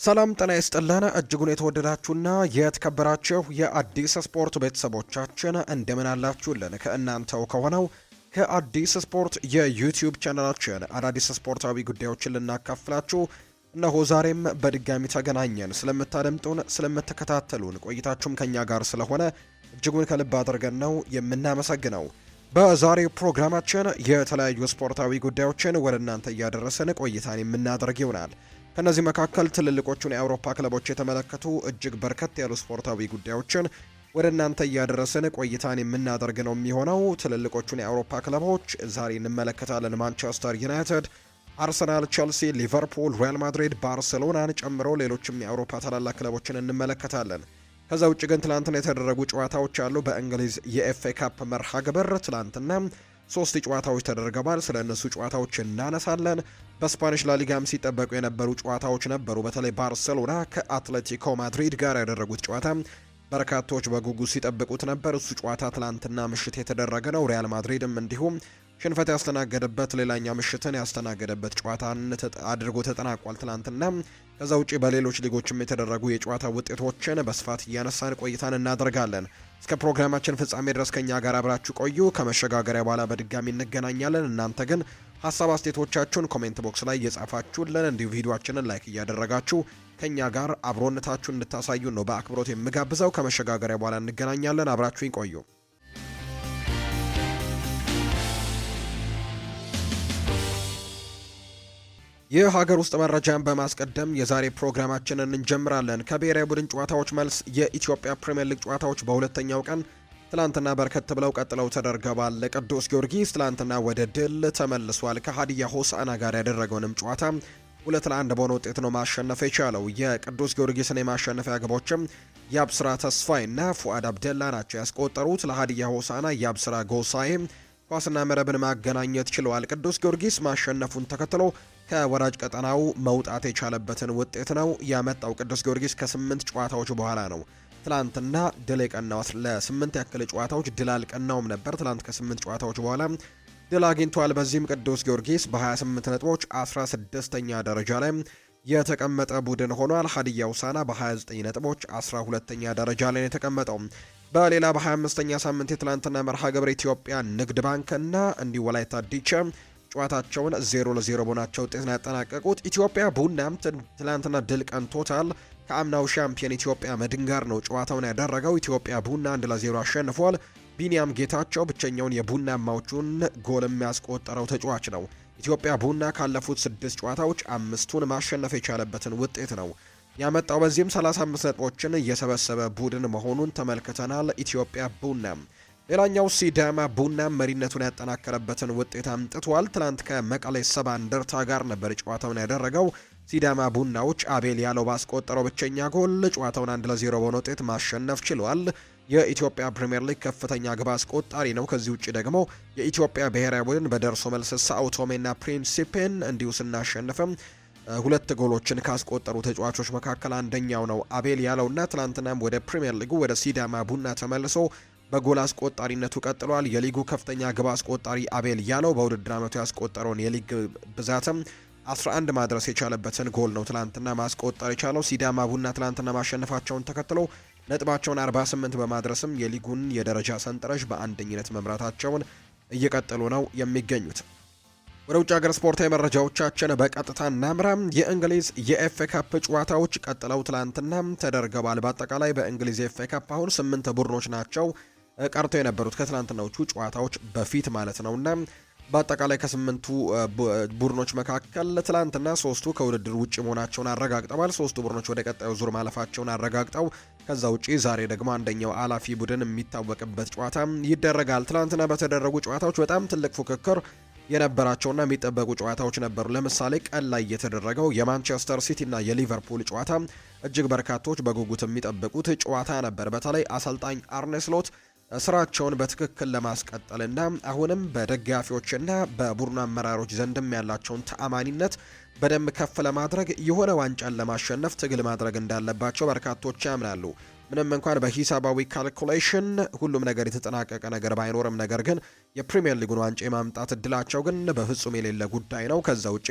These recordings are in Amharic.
ሰላም ጤና ይስጥልን እጅጉን የተወደዳችሁና የተከበራችሁ የአዲስ ስፖርት ቤተሰቦቻችን እንደምን አላችሁልን? ከእናንተው ከሆነው ከአዲስ ስፖርት የዩቲዩብ ቻናላችን አዳዲስ ስፖርታዊ ጉዳዮችን ልናካፍላችሁ እነሆ ዛሬም በድጋሚ ተገናኘን። ስለምታደምጡን፣ ስለምትከታተሉን ቆይታችሁም ከኛ ጋር ስለሆነ እጅጉን ከልብ አድርገን ነው የምናመሰግነው። በዛሬው ፕሮግራማችን የተለያዩ ስፖርታዊ ጉዳዮችን ወደ እናንተ እያደረስን ቆይታን የምናደርግ ይሆናል። ከነዚህ መካከል ትልልቆቹን የአውሮፓ ክለቦች የተመለከቱ እጅግ በርከት ያሉ ስፖርታዊ ጉዳዮችን ወደ እናንተ እያደረስን ቆይታን የምናደርግ ነው የሚሆነው። ትልልቆቹን የአውሮፓ ክለቦች ዛሬ እንመለከታለን። ማንቸስተር ዩናይትድ፣ አርሰናል፣ ቼልሲ፣ ሊቨርፑል፣ ሪያል ማድሪድ፣ ባርሴሎናን ጨምሮ ሌሎችም የአውሮፓ ታላላቅ ክለቦችን እንመለከታለን። ከዛ ውጭ ግን ትላንትና የተደረጉ ጨዋታዎች አሉ። በእንግሊዝ የኤፍኤ ካፕ መርሃ ግብር ትላንትና 3 ጨዋታዎች ተደርገዋል። ስለ እነሱ ጨዋታዎች እናነሳለን። በስፓኒሽ ላሊጋም ሲጠበቁ የነበሩ ጨዋታዎች ነበሩ። በተለይ ባርሴሎና ከአትሌቲኮ ማድሪድ ጋር ያደረጉት ጨዋታ በርካቶች በጉጉት ሲጠብቁት ነበር። እሱ ጨዋታ ትላንትና ምሽት የተደረገ ነው። ሪያል ማድሪድም እንዲሁም ሽንፈት ያስተናገደበት ሌላኛ ምሽትን ያስተናገደበት ጨዋታን አድርጎ ተጠናቋል ትላንትና። ከዛ ውጪ በሌሎች ሊጎችም የተደረጉ የጨዋታ ውጤቶችን በስፋት እያነሳን ቆይታን እናደርጋለን። እስከ ፕሮግራማችን ፍጻሜ ድረስ ከኛ ጋር አብራችሁ ቆዩ። ከመሸጋገሪያ በኋላ በድጋሚ እንገናኛለን። እናንተ ግን ሀሳብ አስተያየቶቻችሁን ኮሜንት ቦክስ ላይ እየጻፋችሁልን እንዲሁ ቪዲዮአችንን ላይክ እያደረጋችሁ ከኛ ጋር አብሮነታችሁን እንድታሳዩን ነው በአክብሮት የምጋብዘው። ከመሸጋገሪያ በኋላ እንገናኛለን። አብራችሁኝ ቆዩ። የሀገር ውስጥ መረጃን በማስቀደም የዛሬ ፕሮግራማችንን እንጀምራለን። ከብሔራዊ ቡድን ጨዋታዎች መልስ የኢትዮጵያ ፕሪሚየር ሊግ ጨዋታዎች በሁለተኛው ቀን ትላንትና በርከት ብለው ቀጥለው ተደርገዋል። ቅዱስ ጊዮርጊስ ትላንትና ወደ ድል ተመልሷል። ከሀዲያ ሆሳዕና ጋር ያደረገውንም ጨዋታ 2-1 በሆነ ውጤት ነው ማሸነፍ የቻለው። የቅዱስ ጊዮርጊስን የማሸነፊያ ግቦችም የአብስራ ተስፋይና ፉአድ አብደላ ናቸው ያስቆጠሩት። ለሀዲያ ሆሳዕና የአብስራ ጎሳዬ ኳስና መረብን ማገናኘት ችለዋል። ቅዱስ ጊዮርጊስ ማሸነፉን ተከትሎ ከወራጅ ቀጠናው መውጣት የቻለበትን ውጤት ነው ያመጣው። ቅዱስ ጊዮርጊስ ከ8 ጨዋታዎች በኋላ ነው ትላንትና ድል የቀናው። ለ8 ያክል ጨዋታዎች ድል አልቀናውም ነበር። ትላንት ከ8 ጨዋታዎች በኋላ ድል አግኝቷል። በዚህም ቅዱስ ጊዮርጊስ በ28 ነጥቦች 16ኛ ደረጃ ላይ የተቀመጠ ቡድን ሆኗል። ሀዲያ ሆሳዕና በ29 ነጥቦች 12ኛ ደረጃ ላይ የተቀመጠው። በሌላ በ25ኛ ሳምንት የትላንትና መርሃ ግብር ኢትዮጵያ ንግድ ባንክና እንዲሁ ወላይታ ዲቻ ጨዋታቸውን 0-0 በሆናቸው ውጤት ነው ያጠናቀቁት። ኢትዮጵያ ቡናም ትላንትና ድል ቀንቶታል። ከአምናው ሻምፒዮን ኢትዮጵያ መድን ጋር ነው ጨዋታውን ያደረገው። ኢትዮጵያ ቡና 1-0 አሸንፏል። ቢኒያም ጌታቸው ብቸኛውን የቡናማዎቹን ጎል የሚያስቆጠረው ተጫዋች ነው። ኢትዮጵያ ቡና ካለፉት 6 ጨዋታዎች 5ቱን ማሸነፍ የቻለበትን ውጤት ነው ያመጣው። በዚህም 35 ነጥቦችን እየሰበሰበ ቡድን መሆኑን ተመልክተናል። ኢትዮጵያ ቡና ሌላኛው ሲዳማ ቡና መሪነቱን ያጠናከረበትን ውጤት አምጥቷል። ትናንት ከመቀሌ ሰባ እንደርታ ጋር ነበር ጨዋታውን ያደረገው። ሲዳማ ቡናዎች አቤል ያለው ባስቆጠረው ብቸኛ ጎል ጨዋታውን 1-0 በሆነ ውጤት ማሸነፍ ችሏል። የኢትዮጵያ ፕሪሚየር ሊግ ከፍተኛ ግብ አስቆጣሪ ነው። ከዚህ ውጭ ደግሞ የኢትዮጵያ ብሔራዊ ቡድን በደርሶ መልስ ሳኡቶሜና ፕሪንሲፔን እንዲሁ ስናሸንፍም 2 ጎሎችን ካስቆጠሩ ተጫዋቾች መካከል አንደኛው ነው አቤል ያለውና ትናንትናም ወደ ፕሪሚየር ሊጉ ወደ ሲዳማ ቡና ተመልሶ በጎል አስቆጣሪነቱ ቀጥሏል። የሊጉ ከፍተኛ ግብ አስቆጣሪ አቤል ያለው በውድድር ዓመቱ ያስቆጠረውን የሊግ ብዛትም 11 ማድረስ የቻለበትን ጎል ነው ትላንትና ማስቆጠር የቻለው። ሲዳማ ቡና ትላንትና ማሸነፋቸውን ተከትሎ ነጥባቸውን 48 በማድረስም የሊጉን የደረጃ ሰንጠረዥ በአንደኝነት መምራታቸውን እየቀጠሉ ነው የሚገኙት። ወደ ውጭ ሀገር ስፖርታዊ መረጃዎቻችን በቀጥታ እናምራ። የእንግሊዝ የኤፍኤ ካፕ ጨዋታዎች ቀጥለው ትላንትና ተደርገዋል። በአጠቃላይ በእንግሊዝ የኤፍኤ ካፕ አሁን 8 ቡድኖች ናቸው ቀርተው የነበሩት ከትላንትናዎቹ ጨዋታዎች በፊት ማለት ነውና በአጠቃላይ ከ8ቱ ቡድኖች መካከል ትላንትና 3ቱ ከውድድር ውጭ መሆናቸውን አረጋግጠዋል። 3ቱ ቡድኖች ወደ ቀጣዩ ዙር ማለፋቸውን አረጋግጠው ከዛ ውጪ ዛሬ ደግሞ አንደኛው አላፊ ቡድን የሚታወቅበት ጨዋታ ይደረጋል። ትላንትና በተደረጉ ጨዋታዎች በጣም ትልቅ ፉክክር የነበራቸውና የሚጠበቁ ጨዋታዎች ነበሩ። ለምሳሌ ቀን ላይ የተደረገው የማንቸስተር ሲቲ እና የሊቨርፑል ጨዋታ እጅግ በርካቶች በጉጉት የሚጠብቁት ጨዋታ ነበር። በተለይ አሰልጣኝ አርኔ ስሎት ስራቸውን በትክክል ለማስቀጠልና አሁንም በደጋፊዎችና በቡድኑ አመራሮች ዘንድም ያላቸውን ተአማኒነት በደንብ ከፍ ለማድረግ የሆነ ዋንጫን ለማሸነፍ ትግል ማድረግ እንዳለባቸው በርካቶች ያምናሉ። ምንም እንኳን በሂሳባዊ ካልኩሌሽን ሁሉም ነገር የተጠናቀቀ ነገር ባይኖርም ነገር ግን የፕሪሚየር ሊጉን ዋንጫ የማምጣት እድላቸው ግን በፍጹም የሌለ ጉዳይ ነው። ከዛ ውጪ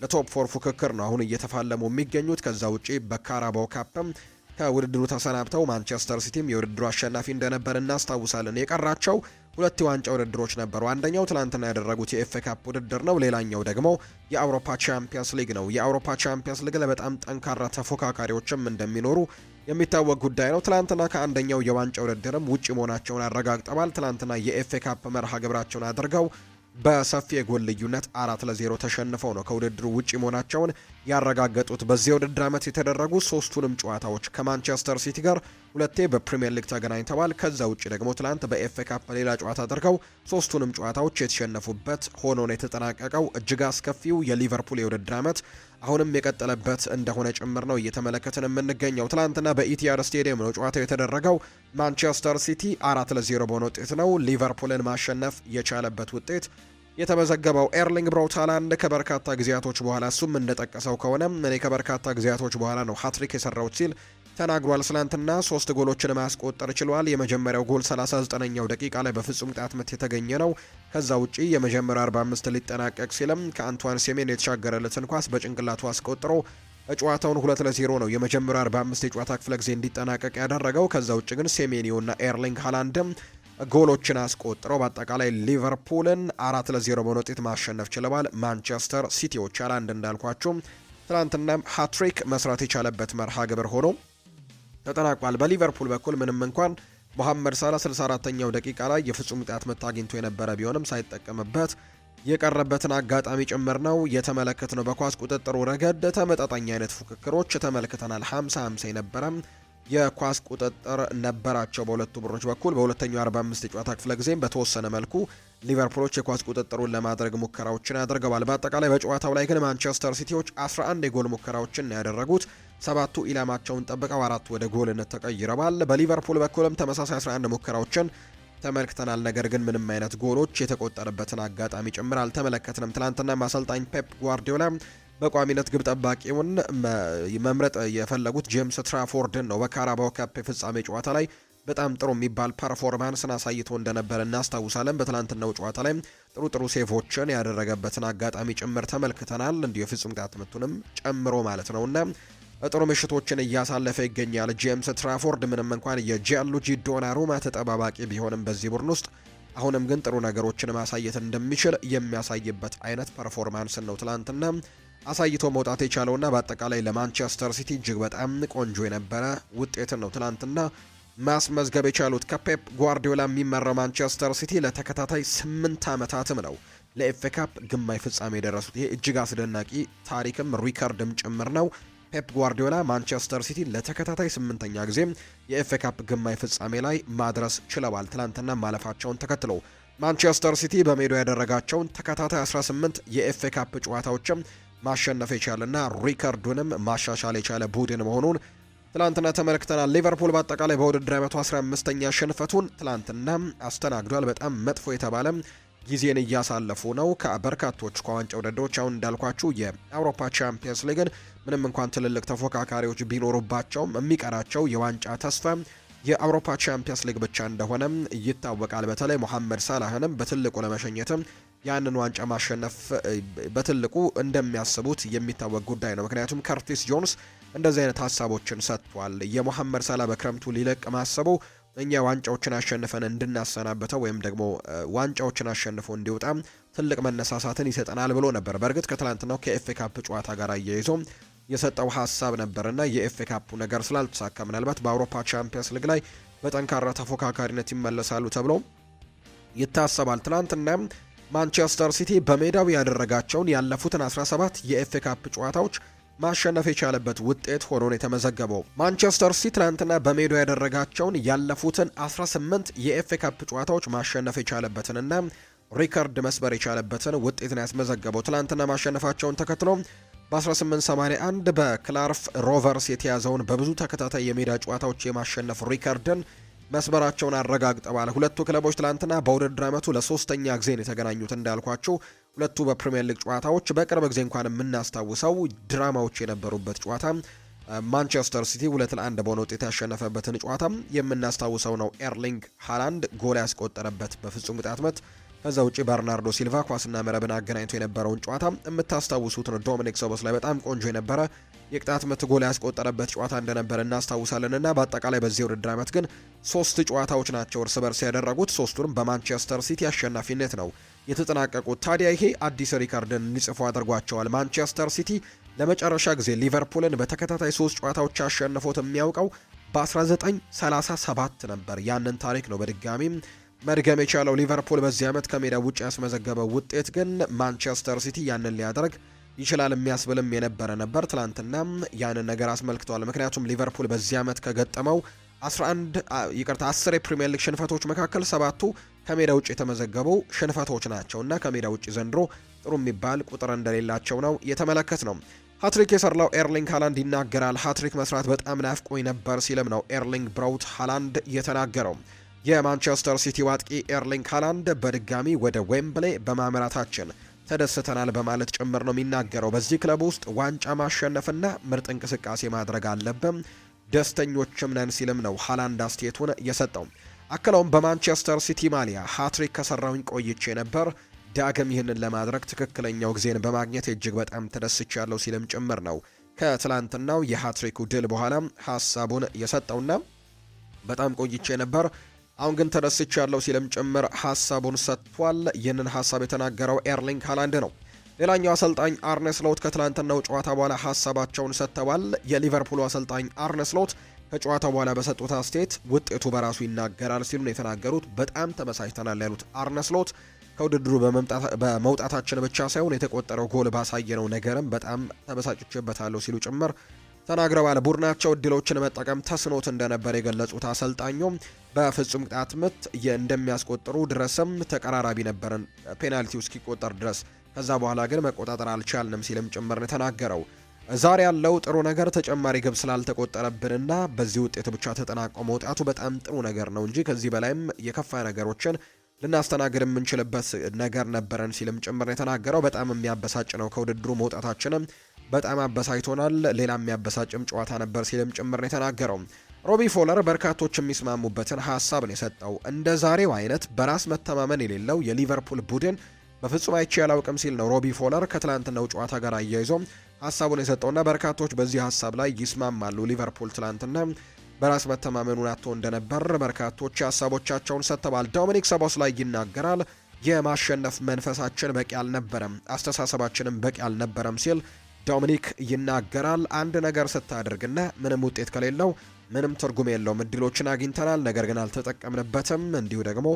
ለቶፕ 4 ፉክክር ነው አሁን እየተፋለሙ የሚገኙት። ከዛ ውጪ በካራባው ካፕም ከውድድሩ ተሰናብተው ማንቸስተር ሲቲም የውድድሩ አሸናፊ እንደነበር እናስታውሳለን። የቀራቸው 2 የዋንጫ ውድድሮች ነበሩ። አንደኛው ትላንትና ያደረጉት የኤፍኤ ካፕ ውድድር ነው። ሌላኛው ደግሞ የአውሮፓ ቻምፒየንስ ሊግ ነው። የአውሮፓ ቻምፒየንስ ሊግ ላይ በጣም ጠንካራ ተፎካካሪዎችም እንደሚኖሩ የሚታወቅ ጉዳይ ነው። ትላንትና ከአንደኛው የዋንጫ ውድድርም ውጪ መሆናቸውን አረጋግጠዋል። ትላንትና የኤፍኤ ካፕ መርሃ ግብራቸውን አድርገው በሰፊ የጎል ልዩነት 4-0 ተሸንፈው ነው ከውድድሩ ውጪ መሆናቸውን ያረጋገጡት። በዚህ ውድድር ዓመት የተደረጉ 3ቱንም ጨዋታዎች ከማንቸስተር ሲቲ ጋር 2 በፕሪሚየር ሊግ ተገናኝተዋል። ከዛ ውጪ ደግሞ ትላንት በኤፍኤ ካፕ ሌላ ጨዋታ አድርገው 3ቱንም ጨዋታዎች የተሸነፉበት ሆኖ ነው የተጠናቀቀው። እጅግ አስከፊው የሊቨርፑል የውድድር ዓመት አሁንም የቀጠለበት እንደሆነ ጭምር ነው እየተመለከትን የምንገኘው። ትላንትና በኢቲሃድ ስቴዲየም ነው ጨዋታው የተደረገው። ማንቸስተር ሲቲ 4-0 በሆነ ውጤት ነው ሊቨርፑልን ማሸነፍ የቻለበት ውጤት የተመዘገበው። ኤርሊንግ ብራውት ሃላንድ ከበርካታ ጊዜያቶች በኋላ እሱም እንደጠቀሰው ከሆነ እኔ ከበርካታ ጊዜያቶች በኋላ ነው ሃትሪክ የሰራውት ሲል ተናግሯል። ትላንትና 3 ጎሎችን ማስቆጠር ችሏል። የመጀመሪያው ጎል 39ኛው ደቂቃ ላይ በፍጹም ቅጣት ምት የተገኘ ነው። ከዛ ውጪ የመጀመሪያው 45 ሊጠናቀቅ ሲልም ከአንቷን ሴሜን የተሻገረለትን ኳስ በጭንቅላቱ አስቆጥሮ ጨዋታውን 2-0 ነው የመጀመሪያው 45 የጨዋታ ክፍለ ጊዜ እንዲጠናቀቅ ያደረገው። ከዛ ውጪ ግን ሴሜኒዮና ኤርሊንግ ሃላንድም ጎሎችን አስቆጥረው በአጠቃላይ ሊቨርፑልን 4-0 በሆነ ውጤት ማሸነፍ ችለዋል። ማንቸስተር ሲቲዎች ሃላንድ እንዳልኳቸው ትናንትናም ሃትሪክ መስራት የቻለበት መርሃ ግብር ሆኖ ተጠናቋል። በሊቨርፑል በኩል ምንም እንኳን መሐመድ ሳላ 64ኛው ደቂቃ ላይ የፍጹም ቅጣት ምት አግኝቶ የነበረ ቢሆንም ሳይጠቀምበት የቀረበትን አጋጣሚ ጭምር ነው የተመለከትነው። በኳስ ቁጥጥሩ ረገድ ተመጣጣኝ አይነት ፉክክሮች ተመልክተናል። 50-50 የነበረ የኳስ ቁጥጥር ነበራቸው በሁለቱ ቡድኖች በኩል። በሁለተኛው 45 የጨዋታ ክፍለ ጊዜም በተወሰነ መልኩ ሊቨርፑሎች የኳስ ቁጥጥሩን ለማድረግ ሙከራዎችን አድርገዋል። በአጠቃላይ በጨዋታው ላይ ግን ማንቸስተር ሲቲዎች 11 የጎል ሙከራዎችን ያደረጉት፣ 7ቱ ኢላማቸውን ጠብቀው 4 ወደ ጎልነት ተቀይረዋል። በሊቨርፑል በኩልም ተመሳሳይ 11 ሙከራዎችን ተመልክተናል። ነገር ግን ምንም አይነት ጎሎች የተቆጠረበትን አጋጣሚ ጭምር አልተመለከትንም። ትናንትና አሰልጣኝ ፔፕ ጓርዲዮላ በቋሚነት ግብ ጠባቂውን መምረጥ የፈለጉት ጄምስ ትራፎርድን ነው። በካራባው ካፕ የፍጻሜ ጨዋታ ላይ በጣም ጥሩ የሚባል ፐርፎርማንስን አሳይቶ እንደነበረ እናስታውሳለን። በትላንትናው ጨዋታ ላይ ጥሩ ሴቮችን ያደረገበትን አጋጣሚ ጭምር ተመልክተናል። እንዲሁ የፍጹም ቅጣት ምቱንም ጨምሮ ማለት ነውና ጥሩ ምሽቶችን እያሳለፈ ይገኛል ጄምስ ትራፎርድ። ምንም እንኳን የጂያንሉጂ ዶናሩማ ተጠባባቂ ቢሆንም በዚህ ቡድን ውስጥ አሁንም ግን ጥሩ ነገሮችን ማሳየት እንደሚችል የሚያሳይበት አይነት ፐርፎርማንስን ነው ትላንትና አሳይቶ መውጣት የቻለውና በአጠቃላይ ለማንቸስተር ሲቲ እጅግ በጣም ቆንጆ የነበረ ውጤትን ነው ትላንትና ማስመዝገብ የቻሉት። ከፔፕ ጓርዲዮላ የሚመራው ማንቸስተር ሲቲ ለተከታታይ 8 ዓመታትም ነው ለኤፍኤ ካፕ ግማሽ ፍጻሜ የደረሱት። ይሄ እጅግ አስደናቂ ታሪክም ሪከርድም ጭምር ነው። ፔፕ ጓርዲዮላ ማንቸስተር ሲቲ ለተከታታይ 8ኛ ጊዜ የኤፍኤ ካፕ ግማሽ ፍጻሜ ላይ ማድረስ ችለዋል። ትላንትና ማለፋቸውን ተከትሎ ማንቸስተር ሲቲ በሜዳው ያደረጋቸውን ተከታታይ 18 የኤፍኤ ካፕ ጨዋታዎችም ማሸነፍ የቻለና ሪከርዱንም ማሻሻል የቻለ ቡድን መሆኑን ትላንትና ተመልክተናል። ሊቨርፑል በአጠቃላይ በውድድር ዓመቱ 15ኛ ሽንፈቱን ትላንትና አስተናግዷል። በጣም መጥፎ የተባለ ጊዜን እያሳለፉ ነው። ከበርካቶች ከዋንጫ ውድድሮች አሁን እንዳልኳችሁ የአውሮፓ ቻምፒየንስ ሊግን ምንም እንኳን ትልልቅ ተፎካካሪዎች ቢኖሩባቸውም የሚቀራቸው የዋንጫ ተስፋ የአውሮፓ ቻምፒየንስ ሊግ ብቻ እንደሆነ ይታወቃል። በተለይ ሞሐመድ ሳላህንም በትልቁ ለመሸኘትም ያንን ዋንጫ ማሸነፍ በትልቁ እንደሚያስቡት የሚታወቅ ጉዳይ ነው። ምክንያቱም ከርቲስ ጆንስ እንደዚህ አይነት ሀሳቦችን ሰጥቷል። የሞሐመድ ሳላ በክረምቱ ሊለቅ ማሰቡ እኛ ዋንጫዎችን አሸንፈን እንድናሰናበተው ወይም ደግሞ ዋንጫዎችን አሸንፎ እንዲወጣ ትልቅ መነሳሳትን ይሰጠናል ብሎ ነበር። በእርግጥ ከትላንትናው ከኤፍኤ ካፕ ጨዋታ ጋር አያይዞ የሰጠው ሀሳብ ነበርና የኤፍኤ ካፑ ነገር ስላልተሳካ ምናልባት በአውሮፓ ቻምፒየንስ ሊግ ላይ በጠንካራ ተፎካካሪነት ይመለሳሉ ተብሎ ይታሰባል። ትላንትና ማንቸስተር ሲቲ በሜዳው ያደረጋቸውን ያለፉትን 17 የኤፍኤ ካፕ ጨዋታዎች ማሸነፍ የቻለበት ውጤት ሆኖ ነው የተመዘገበው። ማንቸስተር ሲቲ ትናንትና በሜዳው ያደረጋቸውን ያለፉትን 18 የኤፍኤ ካፕ ጨዋታዎች ማሸነፍ የቻለበትንና ሪከርድ መስበር የቻለበትን ውጤት ነው ያስመዘገበው። ትናንትና ማሸነፋቸውን ተከትሎ በ1881 በክላርፍ ሮቨርስ የተያዘውን በብዙ ተከታታይ የሜዳ ጨዋታዎች የማሸነፍ ሪከርድን መስበራቸውን አረጋግጠዋል። ሁለቱ ክለቦች ትላንትና በውድድር ዓመቱ ለሶስተኛ ጊዜ ነው የተገናኙት። እንዳልኳቸው ሁለቱ በፕሪሚየር ሊግ ጨዋታዎች በቅርብ ጊዜ እንኳን የምናስታውሰው ድራማዎች የነበሩበት ጨዋታ ማንቸስተር ሲቲ 2-1 በሆነ ውጤት ያሸነፈበትን ጨዋታም የምናስታውሰው ነው። ኤርሊንግ ሃላንድ ጎል ያስቆጠረበት በፍጹም ቅጣት ምት። ከዛ ውጪ በርናርዶ ሲልቫ ኳስና መረብን አገናኝቶ የነበረውን ጨዋታ የምታስታውሱት ነው። ዶሚኒክ ሶቦስላይ በጣም ቆንጆ የነበረ የቅጣት ምት ጎል ያስቆጠረበት ጨዋታ እንደነበረ እናስታውሳለንና በአጠቃላይ በዚህ ውድድር ዓመት ግን 3 ጨዋታዎች ናቸው እርስ በርስ ያደረጉት። 3ቱንም በማንቸስተር ሲቲ አሸናፊነት ነው የተጠናቀቁት። ታዲያ ይሄ አዲስ ሪካርድን እንዲጽፉ አድርጓቸዋል። ማንቸስተር ሲቲ ለመጨረሻ ጊዜ ሊቨርፑልን በተከታታይ 3 ጨዋታዎች አሸንፎት የሚያውቀው በ1937 ነበር። ያንን ታሪክ ነው በድጋሚም መድገም የቻለው ሊቨርፑል በዚህ ዓመት ከሜዳ ውጭ ያስመዘገበው ውጤት ግን ማንቸስተር ሲቲ ያንን ሊያደርግ ይችላል የሚያስብልም የነበረ ነበር። ትላንትናም ያንን ነገር አስመልክተዋል። ምክንያቱም ሊቨርፑል በዚህ ዓመት ከገጠመው 10 የፕሪሚየር ሊግ ሽንፈቶች መካከል 7ቱ ከሜዳ ውጭ የተመዘገቡ ሽንፈቶች ናቸውና ከሜዳ ውጭ ዘንድሮ ጥሩ የሚባል ቁጥር እንደሌላቸው ነው የተመለከት ነው። ሃትሪክ የሰራው ኤርሊንግ ሃላንድ ይናገራል። ሃትሪክ መስራት በጣም ናፍቆኝ ነበር ሲልም ነው ኤርሊንግ ብራውት ሃላንድ የተናገረው። የማንቸስተር ሲቲ ዋጥቂ ኤርሊንግ ሃላንድ በድጋሚ ወደ ዌምብሌ በማምራታችን ተደስተናል በማለት ጭምር ነው የሚናገረው። በዚህ ክለብ ውስጥ ዋንጫ ማሸነፍና ምርጥ እንቅስቃሴ ማድረግ አለብን፣ ደስተኞችም ነን ሲልም ነው ሃላንድ አስተያየቱን የሰጠው። አክለውም በማንቸስተር ሲቲ ማሊያ ሃትሪክ ከሰራውኝ ቆይቼ ነበር፣ ዳግም ይህንን ለማድረግ ትክክለኛው ጊዜን በማግኘት እጅግ በጣም ተደስቻለሁ ሲልም ጭምር ነው ከትላንትናው የሃትሪኩ ድል በኋላ ሀሳቡን የሰጠውና በጣም ቆይቼ ነበር አሁን ግን ተደስቻለሁ ሲልም ጭምር ሀሳቡን ሰጥቷል። ይህንን ሀሳብ የተናገረው ኤርሊንግ ሃላንድ ነው። ሌላኛው አሰልጣኝ አርነ ስሎት ከትላንትናው ጨዋታ በኋላ ሀሳባቸውን ሰጥተዋል። የሊቨርፑሉ አሰልጣኝ አርነ ስሎት ከጨዋታው በኋላ በሰጡት አስተያየት ውጤቱ በራሱ ይናገራል ሲሉ ነው የተናገሩት። በጣም ተመሳጭተናል ያሉት አርነ ስሎት ከውድድሩ በመውጣታችን ብቻ ሳይሆን የተቆጠረው ጎል ባሳየነው ነገርም በጣም ተበሳጭቼበታለሁ ሲሉ ጭምር ተናግረዋል። ቡድናቸው እድሎችን መጠቀም ተስኖት እንደነበር የገለጹት አሰልጣኙም በፍጹም ቅጣት ምት እንደሚያስቆጥሩ ድረስም ተቀራራቢ ነበረን ፔናልቲው እስኪቆጠር ድረስ፣ ከዛ በኋላ ግን መቆጣጠር አልቻልንም ሲልም ጭምር ነው የተናገረው። ዛሬ ያለው ጥሩ ነገር ተጨማሪ ግብ ስላልተቆጠረብንና በዚህ ውጤት ብቻ ተጠናቆ መውጣቱ በጣም ጥሩ ነገር ነው እንጂ ከዚህ በላይም የከፋ ነገሮችን ልናስተናግድ የምንችልበት ነገር ነበረን ሲልም ጭምር ነው የተናገረው። በጣም የሚያበሳጭ ነው ከውድድሩ መውጣታችንም በጣም አበሳጭቶናል፣ ሌላ የሚያበሳጭም ጨዋታ ነበር ሲልም ጭምር ነው የተናገረው። ሮቢ ፎለር በርካቶች የሚስማሙበትን ሀሳብ ነው የሰጠው። እንደ ዛሬው አይነት በራስ መተማመን የሌለው የሊቨርፑል ቡድን በፍጹም አይቼ ያላውቅም ሲል ነው ሮቢ ፎለር ከትላንትናው ጨዋታ ጋር አያይዞ ሀሳቡን የሰጠውና በርካቶች በዚህ ሀሳብ ላይ ይስማማሉ። ሊቨርፑል ትላንትና በራስ መተማመኑን አጥቶ እንደነበር በርካቶች ሀሳቦቻቸውን ሰጥተዋል። ዶሚኒክ ሶቦስላይ ይናገራል። የማሸነፍ መንፈሳችን በቂ አልነበረም፣ አስተሳሰባችንም በቂ አልነበረም ሲል ዶሚኒክ ይናገራል። አንድ ነገር ስታደርግና ምንም ውጤት ከሌለው ምንም ትርጉም የለውም። እድሎችን አግኝተናል፣ ነገር ግን አልተጠቀምንበትም። እንዲሁ ደግሞ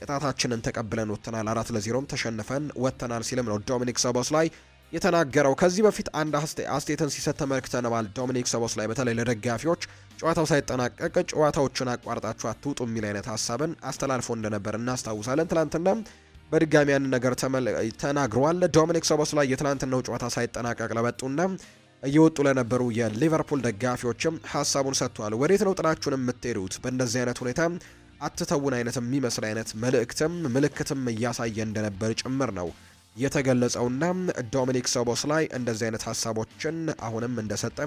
ቅጣታችንን ተቀብለን ወጥተናል፣ 4-0 ተሸንፈን ወጥተናል ሲልም ነው ዶሚኒክ ሶቦስላይ የተናገረው። ከዚህ በፊት አንድ አስቴትን ሲሰጥ ተመልክተነዋል። ዶሚኒክ ሶቦስላይ በተለይ ለደጋፊዎች ጨዋታው ሳይጠናቀቅ ጨዋታዎችን አቋርጣችሁ አትውጡ የሚል አይነት ሀሳብን አስተላልፎ እንደነበር እናስታውሳለን። ትላንትና በድጋሚ ያን ነገር ተናግሯል። ዶሚኒክ ሶቦስላይ የትላንትናው ጨዋታ ሳይጠናቀቅ ለወጡና እየወጡ ለነበሩ የሊቨርፑል ደጋፊዎችም ሀሳቡን ሰጥቷል። ወዴት ነው ጥላችሁን የምትሄዱት? በእንደዚህ አይነት ሁኔታ አትተውን አይነት የሚመስል አይነት ምልክትም እያሳየ እንደነበር ጭምር ነው የተገለጸውና ዶሚኒክ ሶቦስላይ እንደዚህ አይነት ሀሳቦችን አሁንም እንደሰጠ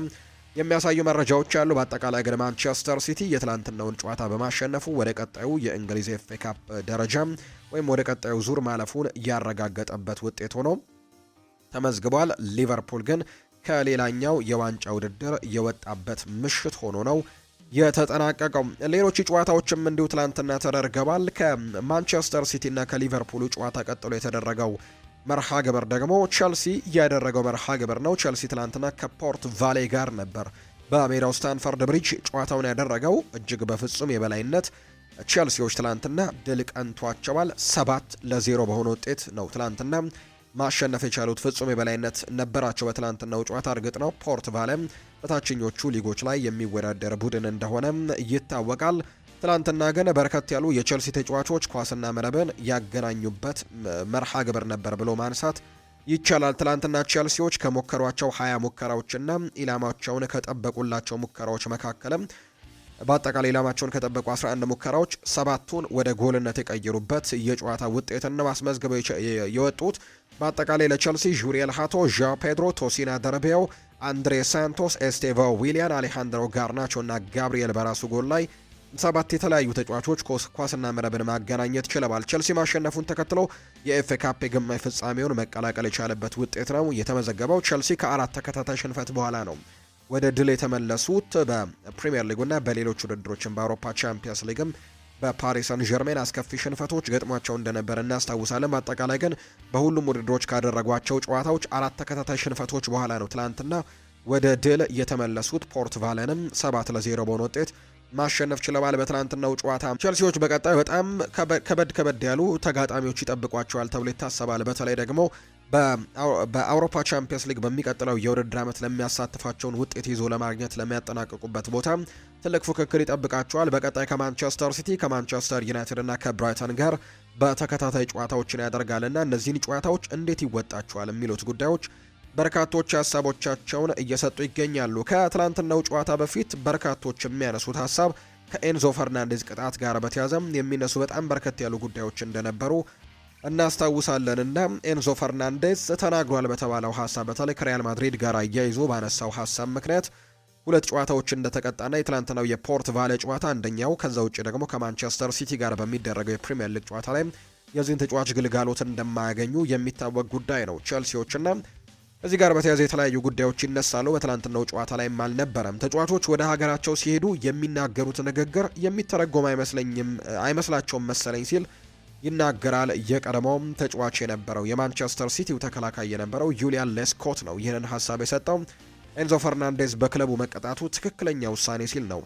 የሚያሳዩ መረጃዎች አሉ። በአጠቃላይ ግን ማንቸስተር ሲቲ የትላንትናውን ጨዋታ በማሸነፉ ወደ ቀጣዩ የእንግሊዝ ኤፍኤ ካፕ ደረጃ ወይም ወደ ቀጣዩ ዙር ማለፉን ያረጋገጠበት ውጤት ሆኖ ተመዝግቧል። ሊቨርፑል ግን ከሌላኛው የዋንጫ ውድድር የወጣበት ምሽት ሆኖ ነው የተጠናቀቀው። ሌሎች ጨዋታዎችም እንዲሁ ትላንትና ተደርገዋል። ከማንቸስተር ሲቲ እና ከሊቨርፑሉ ጨዋታ ቀጥሎ የተደረገው መርሃ ግብር ደግሞ ቸልሲ ያደረገው መርሃ ግብር ነው። ቸልሲ ትላንትና ከፖርት ቫሌ ጋር ነበር በሜዳው ስታንፈርድ ብሪጅ ጨዋታውን ያደረገው። እጅግ በፍጹም የበላይነት ቸልሲዎች ትላንትና ድል ቀንቷቸዋል። 7-0 በሆነ ውጤት ነው ትላንትና ማሸነፍ የቻሉት። ፍጹም የበላይነት ነበራቸው በትላንትናው ጨዋታ። እርግጥ ነው ፖርት ቫሌም በታችኞቹ ሊጎች ላይ የሚወዳደር ቡድን እንደሆነ ይታወቃል። ትላንትና ግን በርከት ያሉ የቸልሲ ተጫዋቾች ኳስና መረብን ያገናኙበት መርሃ ግብር ነበር ብሎ ማንሳት ይቻላል። ትላንትና ቸልሲዎች ከሞከሯቸው 20 ሙከራዎችና ኢላማቸውን ከጠበቁላቸው ሙከራዎች መካከልም በአጠቃላይ ኢላማቸውን ከጠበቁ 11 ሙከራዎች 7ቱን ወደ ጎልነት የቀየሩበት የጨዋታ ውጤትን ማስመዝግበው የወጡት በአጠቃላይ ለቸልሲ ዡሪየል ሃቶ፣ ዣ ፔድሮ፣ ቶሲና ደርቤው፣ አንድሬ ሳንቶስ፣ ኤስቴቫ ዊሊያን፣ አሌሃንድሮ ጋርናቾ እና ጋብሪኤል በራሱ ጎል ላይ 7 የተለያዩ ተጫዋቾች ኳስና መረብን ማገናኘት ችለዋል። ቸልሲ ማሸነፉን ተከትሎ የኤፍኤ ካፕ የግማሽ ፍጻሜውን መቀላቀል የቻለበት ውጤት ነው የተመዘገበው። ቸልሲ ከ4 ተከታታይ ሽንፈት በኋላ ነው ወደ ድል የተመለሱት። በፕሪሚየር ሊጉና በሌሎች ውድድሮችም በአውሮፓ ቻምፒየንስ ሊግም በፓሪስ ሰን ዠርሜን አስከፊ ሽንፈቶች ገጥሟቸው እንደነበር እናስታውሳለን። በአጠቃላይ ግን በሁሉም ውድድሮች ካደረጓቸው ጨዋታዎች 4 ተከታታይ ሽንፈቶች በኋላ ነው ትላንትና ወደ ድል የተመለሱት። ፖርት ቫለንም 7-0 በሆነ ውጤት ማሸነፍ ችለዋል። በትናንትናው ጨዋታ ቸልሲዎች በቀጣይ በጣም ከበድ ያሉ ተጋጣሚዎች ይጠብቋቸዋል ተብሎ ይታሰባል። በተለይ ደግሞ በአውሮፓ ቻምፒየንስ ሊግ በሚቀጥለው የውድድር ዓመት ለሚያሳትፋቸውን ውጤት ይዞ ለማግኘት ለሚያጠናቅቁበት ቦታ ትልቅ ፉክክር ይጠብቃቸዋል። በቀጣይ ከማንቸስተር ሲቲ፣ ከማንቸስተር ዩናይትድ እና ከብራይተን ጋር በተከታታይ ጨዋታዎችን ያደርጋልና እነዚህን ጨዋታዎች እንዴት ይወጣቸዋል የሚሉት ጉዳዮች በርካቶች ሀሳቦቻቸውን እየሰጡ ይገኛሉ። ከትላንትናው ጨዋታ በፊት በርካቶች የሚያነሱት ሀሳብ ከኤንዞ ፈርናንዴዝ ቅጣት ጋር በተያያዘ የሚነሱ በጣም በርከት ያሉ ጉዳዮች እንደነበሩ እናስታውሳለን እና ኤንዞ ፈርናንዴዝ ተናግሯል በተባለው ሀሳብ በተለይ ከሪያል ማድሪድ ጋር አያይዞ ባነሳው ሀሳብ ምክንያት 2 ጨዋታዎች እንደተቀጣና የትላንትናው የፖርት ቫለ ጨዋታ አንደኛው፣ ከዛ ውጭ ደግሞ ከማንቸስተር ሲቲ ጋር በሚደረገው የፕሪሚየር ሊግ ጨዋታ ላይ የዚህን ተጫዋች ግልጋሎትን እንደማያገኙ የሚታወቅ ጉዳይ ነው። ቸልሲዎችና እዚህ ጋር በተያያዘ የተለያዩ ጉዳዮች ይነሳሉ። በትላንትናው ጨዋታ ላይም አልነበረም። ተጫዋቾች ወደ ሀገራቸው ሲሄዱ የሚናገሩት ንግግር የሚተረጎም አይመስላቸውም መሰለኝ ሲል ይናገራል። የቀደመውም ተጫዋች የነበረው የማንቸስተር ሲቲው ተከላካይ የነበረው ዩሊያን ሌስኮት ነው ይህንን ሀሳብ የሰጠው። ኤንዞ ፈርናንዴዝ በክለቡ መቀጣቱ ትክክለኛ ውሳኔ ሲል ነው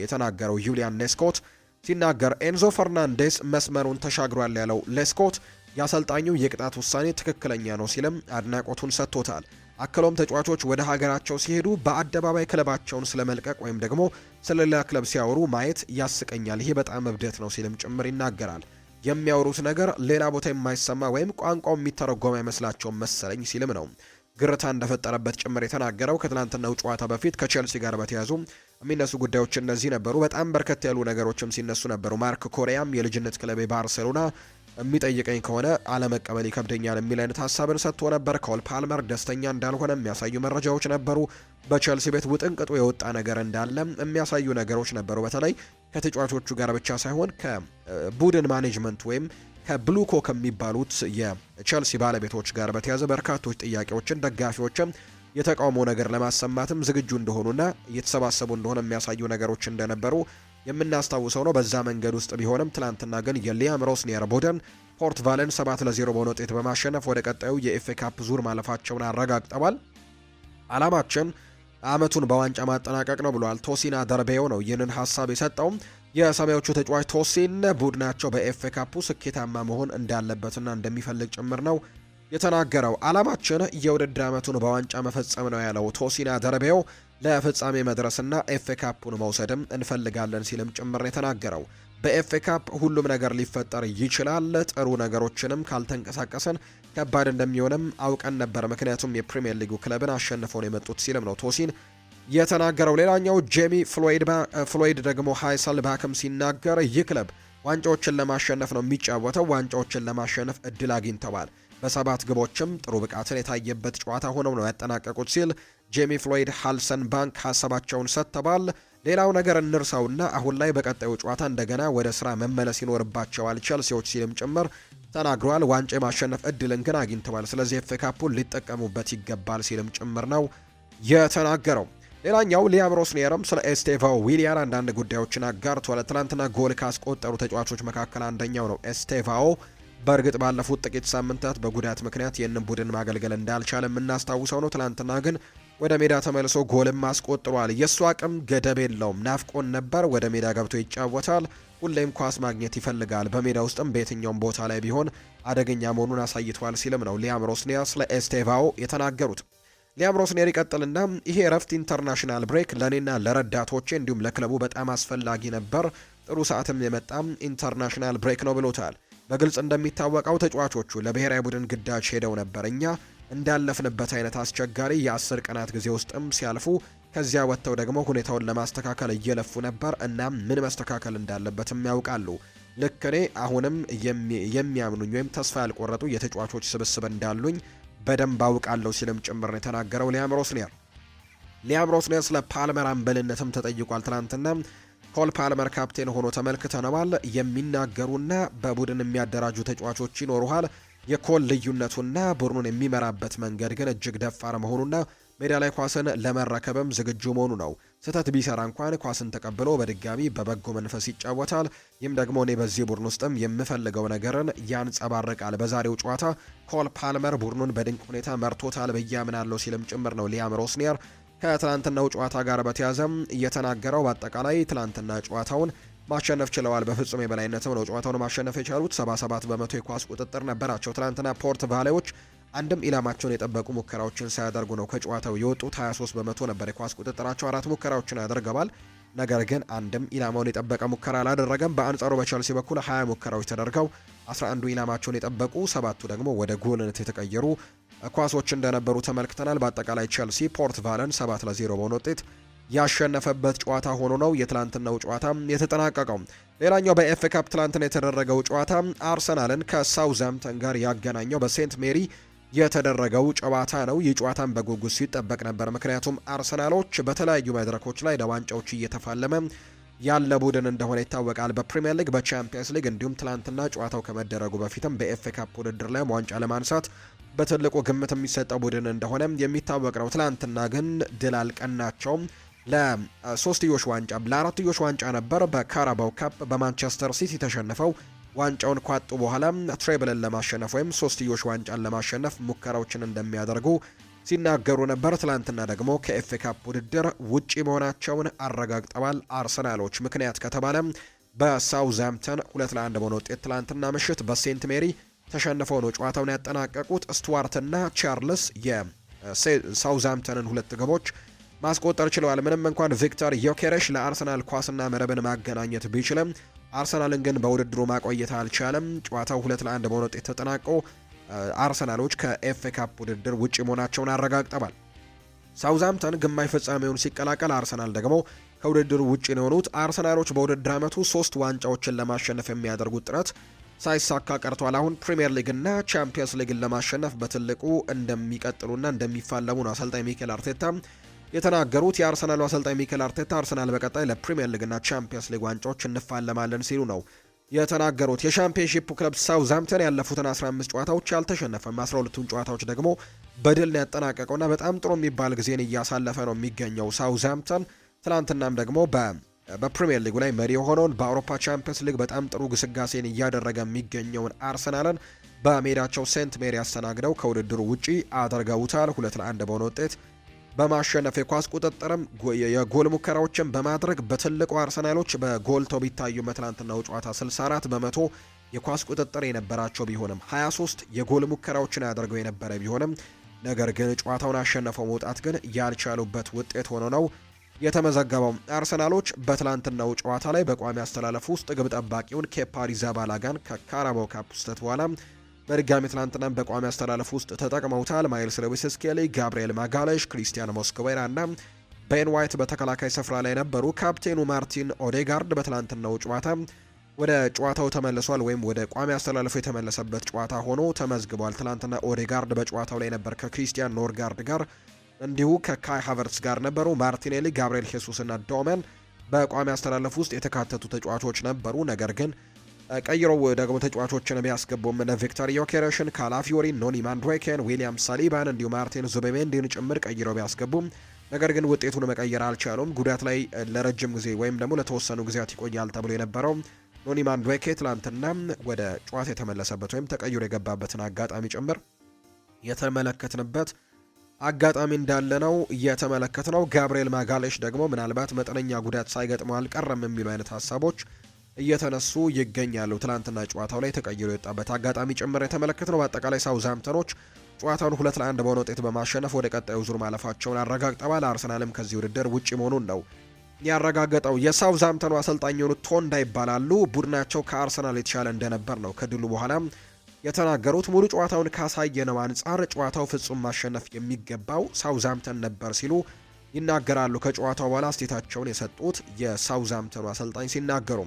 የተናገረው። ዩሊያን ሌስኮት ሲናገር ኤንዞ ፈርናንዴዝ መስመሩን ተሻግሯል ያለው ሌስኮት የአሰልጣኙ የቅጣት ውሳኔ ትክክለኛ ነው ሲልም አድናቆቱን ሰጥቶታል። አክሎም ተጫዋቾች ወደ ሀገራቸው ሲሄዱ በአደባባይ ክለባቸውን ስለመልቀቅ ወይም ደግሞ ስለሌላ ክለብ ሲያወሩ ማየት ያስቀኛል። ይሄ በጣም እብደት ነው ሲልም ጭምር ይናገራል። የሚያወሩት ነገር ሌላ ቦታ የማይሰማ ወይም ቋንቋው የሚተረጎም አይመስላቸውም መሰለኝ ሲልም ነው ግርታ እንደፈጠረበት ጭምር የተናገረው። ከትናንትናው ጨዋታ በፊት ከቼልሲ ጋር በተያዙ የሚነሱ ጉዳዮች እነዚህ ነበሩ። በጣም በርከት ያሉ ነገሮችም ሲነሱ ነበሩ። ማርክ ኮሪያም የልጅነት ክለቤ ባርሴሎና የሚጠይቀኝ ከሆነ አለመቀበል ይከብደኛል የሚል አይነት ሀሳብን ሰጥቶ ነበር። ኮል ፓልመር ደስተኛ እንዳልሆነ የሚያሳዩ መረጃዎች ነበሩ። በቼልሲ ቤት ውጥንቅጡ የወጣ ነገር እንዳለ የሚያሳዩ ነገሮች ነበሩ። በተለይ ከተጫዋቾቹ ጋር ብቻ ሳይሆን ከቡድን ማኔጅመንት ወይም ከብሉኮ ከሚባሉት የቼልሲ ባለቤቶች ጋር በተያዘ በርካቶች ጥያቄዎችን ደጋፊዎችም የተቃውሞ ነገር ለማሰማትም ዝግጁ እንደሆኑና እየተሰባሰቡ እንደሆነ የሚያሳዩ ነገሮች እንደነበሩ የምናስታውሰው ነው። በዛ መንገድ ውስጥ ቢሆንም ትላንትና ግን የሊያም ሮስኒየር ቡድን ፖርት ቫለን 7-0 በሆነ ውጤት በማሸነፍ ወደ ቀጣዩ የኤፍኤ ካፕ ዙር ማለፋቸውን አረጋግጠዋል። አላማችን አመቱን በዋንጫ ማጠናቀቅ ነው ብሏል። ቶሲና ደርቤዮ ነው ይህንን ሀሳብ የሰጠው። የሰማዮቹ ተጫዋች ቶሲን ቡድናቸው በኤፍኤ ካፑ ስኬታማ መሆን እንዳለበትና እንደሚፈልግ ጭምር ነው የተናገረው። አላማችን የውድድር አመቱን በዋንጫ መፈጸም ነው ያለው ቶሲና ደርቤዮ ለፍጻሜ መድረስና ኤፍኤ ካፑን መውሰድም እንፈልጋለን ሲልም ጭምር የተናገረው። በኤፍኤ ካፕ ሁሉም ነገር ሊፈጠር ይችላል። ጥሩ ነገሮችንም ካልተንቀሳቀሰን ከባድ እንደሚሆንም አውቀን ነበር፣ ምክንያቱም የፕሪሚየር ሊጉ ክለብን አሸንፈው ነው የመጡት ሲልም ነው ቶሲን የተናገረው። ሌላኛው ጄሚ ፍሎይድ ደግሞ ሃይሰል ባክም ሲናገር ይህ ክለብ ዋንጫዎችን ለማሸነፍ ነው የሚጫወተው፣ ዋንጫዎችን ለማሸነፍ እድል አግኝተዋል፣ በ7 ግቦችም ጥሩ ብቃትን የታየበት ጨዋታ ሆነው ነው ያጠናቀቁት ሲል ጄሚ ፍሎይድ ሃልሰን ባንክ ሀሳባቸውን ሰጥተዋል። ሌላው ነገር እንርሳውና አሁን ላይ በቀጣዩ ጨዋታ እንደገና ወደ ስራ መመለስ ይኖርባቸዋል ቸልሲዎች ሲልም ጭምር ተናግረዋል። ዋንጫ የማሸነፍ እድልን ግን አግኝተዋል፣ ስለዚህ ኤፍኤ ካፑን ሊጠቀሙበት ይገባል ሲልም ጭምር ነው የተናገረው። ሌላኛው ሊያም ሮስኒየርም ስለ ኤስቴቫ ዊሊያን አንዳንድ ጉዳዮችን አጋርቷል። ትናንትና ጎል ካስቆጠሩ ተጫዋቾች መካከል አንደኛው ነው ኤስቴቫኦ። በእርግጥ ባለፉት ጥቂት ሳምንታት በጉዳት ምክንያት ይህንን ቡድን ማገልገል እንዳልቻለ የምናስታውሰው ነው። ትናንትና ግን ወደ ሜዳ ተመልሶ ጎልም አስቆጥሯል። የእሱ አቅም ገደብ የለውም። ናፍቆን ነበር፣ ወደ ሜዳ ገብቶ ይጫወታል፣ ሁሌም ኳስ ማግኘት ይፈልጋል፣ በሜዳ ውስጥም በየትኛውም ቦታ ላይ ቢሆን አደገኛ መሆኑን አሳይቷል ሲልም ነው ሊያም ሮስኒየር ስለ ኤስቴቫኦ የተናገሩት። ሊያም ሮስኒየር ይቀጥልና ይሄ ረፍት ኢንተርናሽናል ብሬክ ለእኔና ለረዳቶቼ እንዲሁም ለክለቡ በጣም አስፈላጊ ነበር፣ ጥሩ ሰዓትም የመጣም ኢንተርናሽናል ብሬክ ነው ብሎታል። በግልጽ እንደሚታወቀው ተጫዋቾቹ ለብሔራዊ ቡድን ግዳጅ ሄደው ነበር። እኛ እንዳለፍንበት አይነት አስቸጋሪ የ10 ቀናት ጊዜ ውስጥም ሲያልፉ ከዚያ ወጥተው ደግሞ ሁኔታውን ለማስተካከል እየለፉ ነበር እና ምን መስተካከል እንዳለበትም ያውቃሉ። ልክ እኔ አሁንም የሚያምኑኝ ወይም ተስፋ ያልቆረጡ የተጫዋቾች ስብስብ እንዳሉኝ በደንብ አውቃለሁ ሲልም ጭምር ነው የተናገረው ሊያም ሮስኒየር ስለ ፓልመር አምበልነትም ተጠይቋል። ትናንትና ኮል ፓልመር ካፕቴን ሆኖ ተመልክተነዋል። የሚናገሩና በቡድን የሚያደራጁ ተጫዋቾች ይኖሩሃል። የኮል ልዩነቱና ቡድኑን የሚመራበት መንገድ ግን እጅግ ደፋር መሆኑና ሜዳ ላይ ኳስን ለመረከብም ዝግጁ መሆኑ ነው። ስህተት ቢሰራ እንኳን ኳስን ተቀብሎ በድጋሚ በበጎ መንፈስ ይጫወታል። ይህም ደግሞ እኔ በዚህ ቡድን ውስጥም የምፈልገው ነገርን ያንጸባርቃል። በዛሬው ጨዋታ ኮል ፓልመር ቡድኑን በድንቅ ሁኔታ መርቶታል ብዬ አምናለሁ ሲልም ጭምር ነው ሊያም ሮስኒየር ከትላንትናው ጨዋታ ጋር በተያዘም እየተናገረው። በአጠቃላይ ትላንትና ጨዋታውን ማሸነፍ ችለዋል። በፍጹም የበላይነትም ነው ጨዋታውን ማሸነፍ የቻሉት። 77 በመቶ የኳስ ቁጥጥር ነበራቸው። ትላንትና ፖርት ቫሌዎች አንድም ኢላማቸውን የጠበቁ ሙከራዎችን ሳያደርጉ ነው ከጨዋታው የወጡት። 23 በመቶ ነበር የኳስ ቁጥጥራቸው። 4 ሙከራዎችን ያደርገዋል፣ ነገር ግን አንድም ኢላማውን የጠበቀ ሙከራ አላደረገም። በአንጻሩ በቸልሲ በኩል 20 ሙከራዎች ተደርገው 11ዱ ኢላማቸውን የጠበቁ፣ 7ቱ ደግሞ ወደ ጎልነት የተቀየሩ ኳሶች እንደነበሩ ተመልክተናል። በአጠቃላይ ቸልሲ ፖርት ቫለን 7-0 በሆነ ውጤት ያሸነፈበት ጨዋታ ሆኖ ነው የትላንትናው ጨዋታ የተጠናቀቀው። ሌላኛው በኤፍኤ ካፕ ትላንትና የተደረገው ጨዋታ አርሰናልን ከሳውዝሃምፕተን ጋር ያገናኘው በሴንት ሜሪ የተደረገው ጨዋታ ነው። ይህ ጨዋታን በጉጉት ሲጠበቅ ነበር። ምክንያቱም አርሰናሎች በተለያዩ መድረኮች ላይ ለዋንጫዎች እየተፋለመ ያለ ቡድን እንደሆነ ይታወቃል። በፕሪሚየር ሊግ፣ በቻምፒየንስ ሊግ እንዲሁም ትላንትና ጨዋታው ከመደረጉ በፊትም በኤፍኤ ካፕ ውድድር ላይ ዋንጫ ለማንሳት በትልቁ ግምት የሚሰጠው ቡድን እንደሆነ የሚታወቅ ነው። ትላንትና ግን ድል አልቀናቸውም። ለሶስትዮሽ ዋንጫ ለአራትዮሽ ዋንጫ ነበር በካራባው ካፕ በማንቸስተር ሲቲ ተሸንፈው ዋንጫውን ኳጡ በኋላ ትሬብልን ለማሸነፍ ወይም ሶስትዮሽ ዋንጫን ለማሸነፍ ሙከራዎችን እንደሚያደርጉ ሲናገሩ ነበር። ትላንትና ደግሞ ከኤፍኤ ካፕ ውድድር ውጪ መሆናቸውን አረጋግጠዋል አርሰናሎች። ምክንያት ከተባለ በሳውዝሃምፕተን 2-1 በሆነ ውጤት ትላንትና ምሽት በሴንት ሜሪ ተሸንፈው ነው ጨዋታውን ያጠናቀቁት። ስቱዋርትና ቻርልስ የሳውዝሃምፕተንን 2 ግቦች ማስቆጠር ችለዋል። ምንም እንኳን ቪክተር ዮኬሬሽ ለአርሰናል ኳስና መረብን ማገናኘት ቢችልም አርሰናልን ግን በውድድሩ ማቆየት አልቻለም። ጨዋታው 2-1 በሆነ ውጤት ተጠናቆ አርሰናሎች ከኤፍኤ ካፕ ውድድር ውጪ መሆናቸውን አረጋግጠዋል። ሳውዝሃምፕተን ግማሽ ፍጻሜውን ሲቀላቀል አርሰናል ደግሞ ከውድድሩ ውጪ ነው የሆኑት። አርሰናሎች በውድድር ዓመቱ 3 ዋንጫዎችን ለማሸነፍ የሚያደርጉት ጥረት ሳይሳካ ቀርቷል። አሁን ፕሪሚየር ሊግና ቻምፒየንስ ሊግን ለማሸነፍ በትልቁ እንደሚቀጥሉና እንደሚፋለሙ ነው አሰልጣኝ ሚኬል አርቴታ የተናገሩት። የአርሰናሉ አሰልጣኝ ሚኬል አርቴታ አርሰናል በቀጣይ ለፕሪሚየር ሊግና ቻምፒየንስ ሊግ ዋንጫዎች እንፋለማለን ሲሉ ነው የተናገሩት። የሻምፒየንሺፕ ክለብ ሳውዝሃምፕተን ያለፉትን 15 ጨዋታዎች ያልተሸነፈም፣ 12ቱን ጨዋታዎች ደግሞ በድል ነው ያጠናቀቀውና በጣም ጥሩ የሚባል ጊዜን እያሳለፈ ነው የሚገኘው ሳውዝሃምፕተን። ትላንትናም ደግሞ በፕሪሚየር ሊጉ ላይ መሪ የሆነውን በአውሮፓ ቻምፒየንስ ሊግ በጣም ጥሩ ግስጋሴን እያደረገ የሚገኘውን አርሰናልን በሜዳቸው ሴንት ሜሪ ያስተናግደው ከውድድሩ ውጪ አድርገውታል። 2-1 በሆነ ውጤት በማሸነፍ የኳስ ቁጥጥርም የጎል ሙከራዎችን በማድረግ በትልቁ አርሰናሎች በጎልተው ቢታዩ በትላንትናው ጨዋታ 64 በመቶ የኳስ ቁጥጥር የነበራቸው ቢሆንም 23 የጎል ሙከራዎችን ያደርገው የነበረ ቢሆንም ነገር ግን ጨዋታውን አሸነፈው መውጣት ግን ያልቻሉበት ውጤት ሆኖ ነው የተመዘገበው። አርሰናሎች በትላንትናው ጨዋታ ላይ በቋሚ አስተላለፍ ውስጥ ግብ ጠባቂውን ኬፓ አሪዛባላጋን ከካራባው ካፕ ውስጥ በኋላ በድጋሚ ትላንትና በቋሚ አስተላለፍ ውስጥ ተጠቅመውታል። ማይልስ ሉዊስ ስኬሊ፣ ጋብሪኤል ማጋሌሽ፣ ክሪስቲያን ሞስኩዌራ እና ቤን ዋይት በተከላካይ ስፍራ ላይ ነበሩ። ካፕቴኑ ማርቲን ኦዴጋርድ በትላንትናው ጨዋታ ወደ ጨዋታው ተመልሷል ወይም ወደ ቋሚ አስተላለፉ የተመለሰበት ጨዋታ ሆኖ ተመዝግቧል። ትላንትና ኦዴጋርድ በጨዋታው ላይ ነበር ከክሪስቲያን ኖርጋርድ ጋር እንዲሁ ከካይ ሃቨርትስ ጋር ነበሩ። ማርቲኔሊ፣ ጋብሪኤል ሄሱስ እና ዶመን በቋሚ አስተላለፍ ውስጥ የተካተቱ ተጫዋቾች ነበሩ። ነገር ግን ቀይረው ደግሞ ተጫዋቾችን ቢያስገቡም እነ ቪክተር ዮኬሬሽን፣ ካላፊዮሪን፣ ኖኒ ማንድዌኬን፣ ዊሊያም ሳሊባን እንዲሁ ማርቲን ዙቤሜንዲን ጭምር ቀይረው ቢያስገቡም ነገር ግን ውጤቱን መቀየር አልቻሉም። ጉዳት ላይ ለረጅም ጊዜ ወይም ደግሞ ለተወሰኑ ጊዜያት ይቆያል ተብሎ የነበረው ኖኒ ማንድዌኬ ትላንትና ወደ ጨዋታ የተመለሰበት ወይም ተቀይሮ የገባበትን አጋጣሚ ጭምር የተመለከትንበት አጋጣሚ እንዳለ ነው እየተመለከትነው። ጋብሪኤል ማጋሌሽ ደግሞ ምናልባት መጠነኛ ጉዳት ሳይገጥመው አልቀረም የሚሉ አይነት ሀሳቦች እየተነሱ ይገኛሉ። ትላንትና ጨዋታው ላይ ተቀይሮ የወጣበት አጋጣሚ ጭምር የተመለከትነው። በአጠቃላይ ሳውዝሃምፕተኖች ጨዋታውን 2-1 በሆነ ውጤት በማሸነፍ ወደ ቀጣዩ ዙር ማለፋቸውን አረጋግጠዋል። አርሰናልም ከዚህ ውድድር ውጪ መሆኑን ነው ያረጋገጠው። የሳውዝሃምፕተኑ አሰልጣኝ የሆኑት ቶንዳ ይባላሉ። ቡድናቸው ከአርሰናል የተሻለ እንደነበር ነው ከድሉ በኋላ የተናገሩት። ሙሉ ጨዋታውን ካሳየነው አንጻር ጨዋታው ፍጹም ማሸነፍ የሚገባው ሳውዝሃምፕተን ነበር ሲሉ ይናገራሉ። ከጨዋታው በኋላ አስተያየታቸውን የሰጡት የሳውዛምፕተኑ አሰልጣኝ ሲናገሩ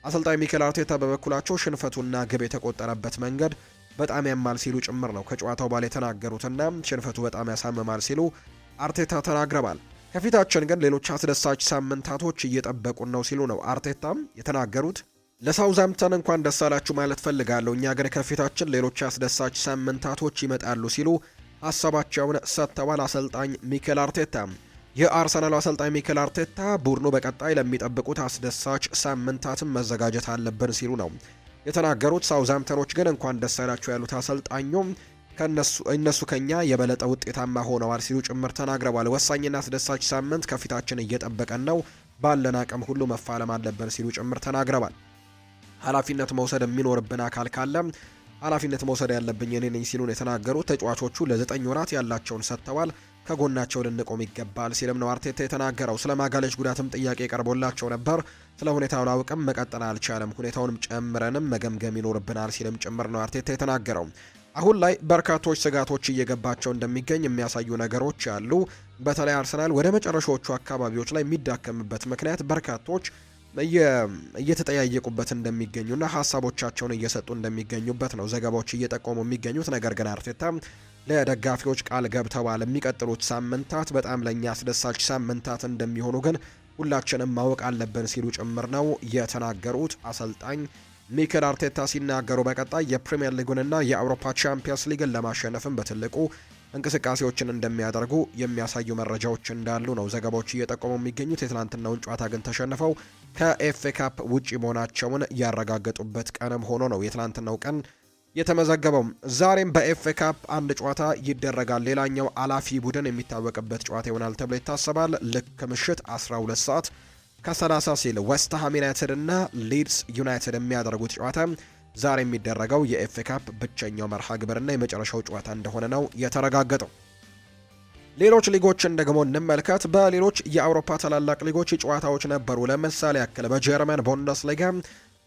አሰልጣኝ ሚኬል አርቴታ በበኩላቸው ሽንፈቱና ግብ የተቆጠረበት መንገድ በጣም ያማል ሲሉ ጭምር ነው ከጨዋታው በኋላ የተናገሩትና ሽንፈቱ በጣም ያሳምማል ሲሉ አርቴታ ተናግረዋል። ከፊታችን ግን ሌሎች አስደሳች ሳምንታቶች እየጠበቁን ነው ሲሉ ነው አርቴታም የተናገሩት። ለሳውዛምፕተን እንኳን ደስ አላችሁ ማለት ፈልጋለሁ፣ እኛ ግን ከፊታችን ሌሎች አስደሳች ሳምንታቶች ይመጣሉ ሲሉ ሀሳባቸውን ሰጥተዋል። አሰልጣኝ ሚኬል አርቴታ የአርሰናሉ አሰልጣኝ ሚኬል አርቴታ ቡድኑ በቀጣይ ለሚጠብቁት አስደሳች ሳምንታትም መዘጋጀት አለብን ሲሉ ነው የተናገሩት። ሳውዛምፕተኖች ግን እንኳን ደስ አላችሁ ያሉት አሰልጣኙም እነሱ ከኛ የበለጠ ውጤታማ ሆነዋል ሲሉ ጭምር ተናግረዋል። ወሳኝና አስደሳች ሳምንት ከፊታችን እየጠበቀን ነው፣ ባለን አቅም ሁሉ መፋለም አለብን ሲሉ ጭምር ተናግረዋል። ኃላፊነት መውሰድ የሚኖርብን አካል ካለ ኃላፊነት መውሰድ ያለብኝ እኔ ነኝ ሲሉ የተናገሩት። ተጫዋቾቹ ለ9 ወራት ያላቸውን ሰጥተዋል፣ ከጎናቸው ልንቆም ይገባል ሲልም ነው አርቴታ የተናገረው። ስለ ማጋሌሽ ጉዳትም ጥያቄ ቀርቦላቸው ነበር። ስለ ሁኔታውን አውቅም መቀጠል አልቻለም፣ ሁኔታውንም ጨምረንም መገምገም ይኖርብናል ሲልም ጭምር ነው አርቴታ የተናገረው። አሁን ላይ በርካቶች ስጋቶች እየገባቸው እንደሚገኝ የሚያሳዩ ነገሮች አሉ። በተለይ አርሰናል ወደ መጨረሻዎቹ አካባቢዎች ላይ የሚዳከምበት ምክንያት በርካቶች እየተጠያየቁበት እንደሚገኙና ሀሳቦቻቸውን እየሰጡ እንደሚገኙበት ነው ዘገባዎች እየጠቆሙ የሚገኙት። ነገር ግን አርቴታ ለደጋፊዎች ቃል ገብተዋል። የሚቀጥሉት ሳምንታት በጣም ለእኛ አስደሳች ሳምንታት እንደሚሆኑ ግን ሁላችንም ማወቅ አለብን ሲሉ ጭምር ነው የተናገሩት አሰልጣኝ ሚኬል አርቴታ ሲናገሩ። በቀጣይ የፕሪሚየር ሊጉንና የአውሮፓ ቻምፒየንስ ሊግን ለማሸነፍም በትልቁ እንቅስቃሴዎችን እንደሚያደርጉ የሚያሳዩ መረጃዎች እንዳሉ ነው ዘገባዎች እየጠቆሙ የሚገኙት። የትላንትናውን ጨዋታ ግን ተሸንፈው ከኤፍኤ ካፕ ውጪ መሆናቸውን ያረጋገጡበት ቀንም ሆኖ ነው የትላንትናው ቀን የተመዘገበው። ዛሬም በኤፍኤ ካፕ አንድ ጨዋታ ይደረጋል። ሌላኛው አላፊ ቡድን የሚታወቅበት ጨዋታ ይሆናል ተብሎ ይታሰባል። ልክ ምሽት 12 ሰዓት ከ30 ሲል ዌስትሃም ዩናይትድ እና ሊድስ ዩናይትድ የሚያደርጉት ጨዋታ ዛሬ የሚደረገው የኤፍኤ ካፕ ብቸኛው መርሃ ግብርና የመጨረሻው ጨዋታ እንደሆነ ነው የተረጋገጠው። ሌሎች ሊጎችን ደግሞ እንመልከት። በሌሎች የአውሮፓ ታላላቅ ሊጎች ጨዋታዎች ነበሩ። ለምሳሌ ያክል በጀርመን ቡንደስሊጋ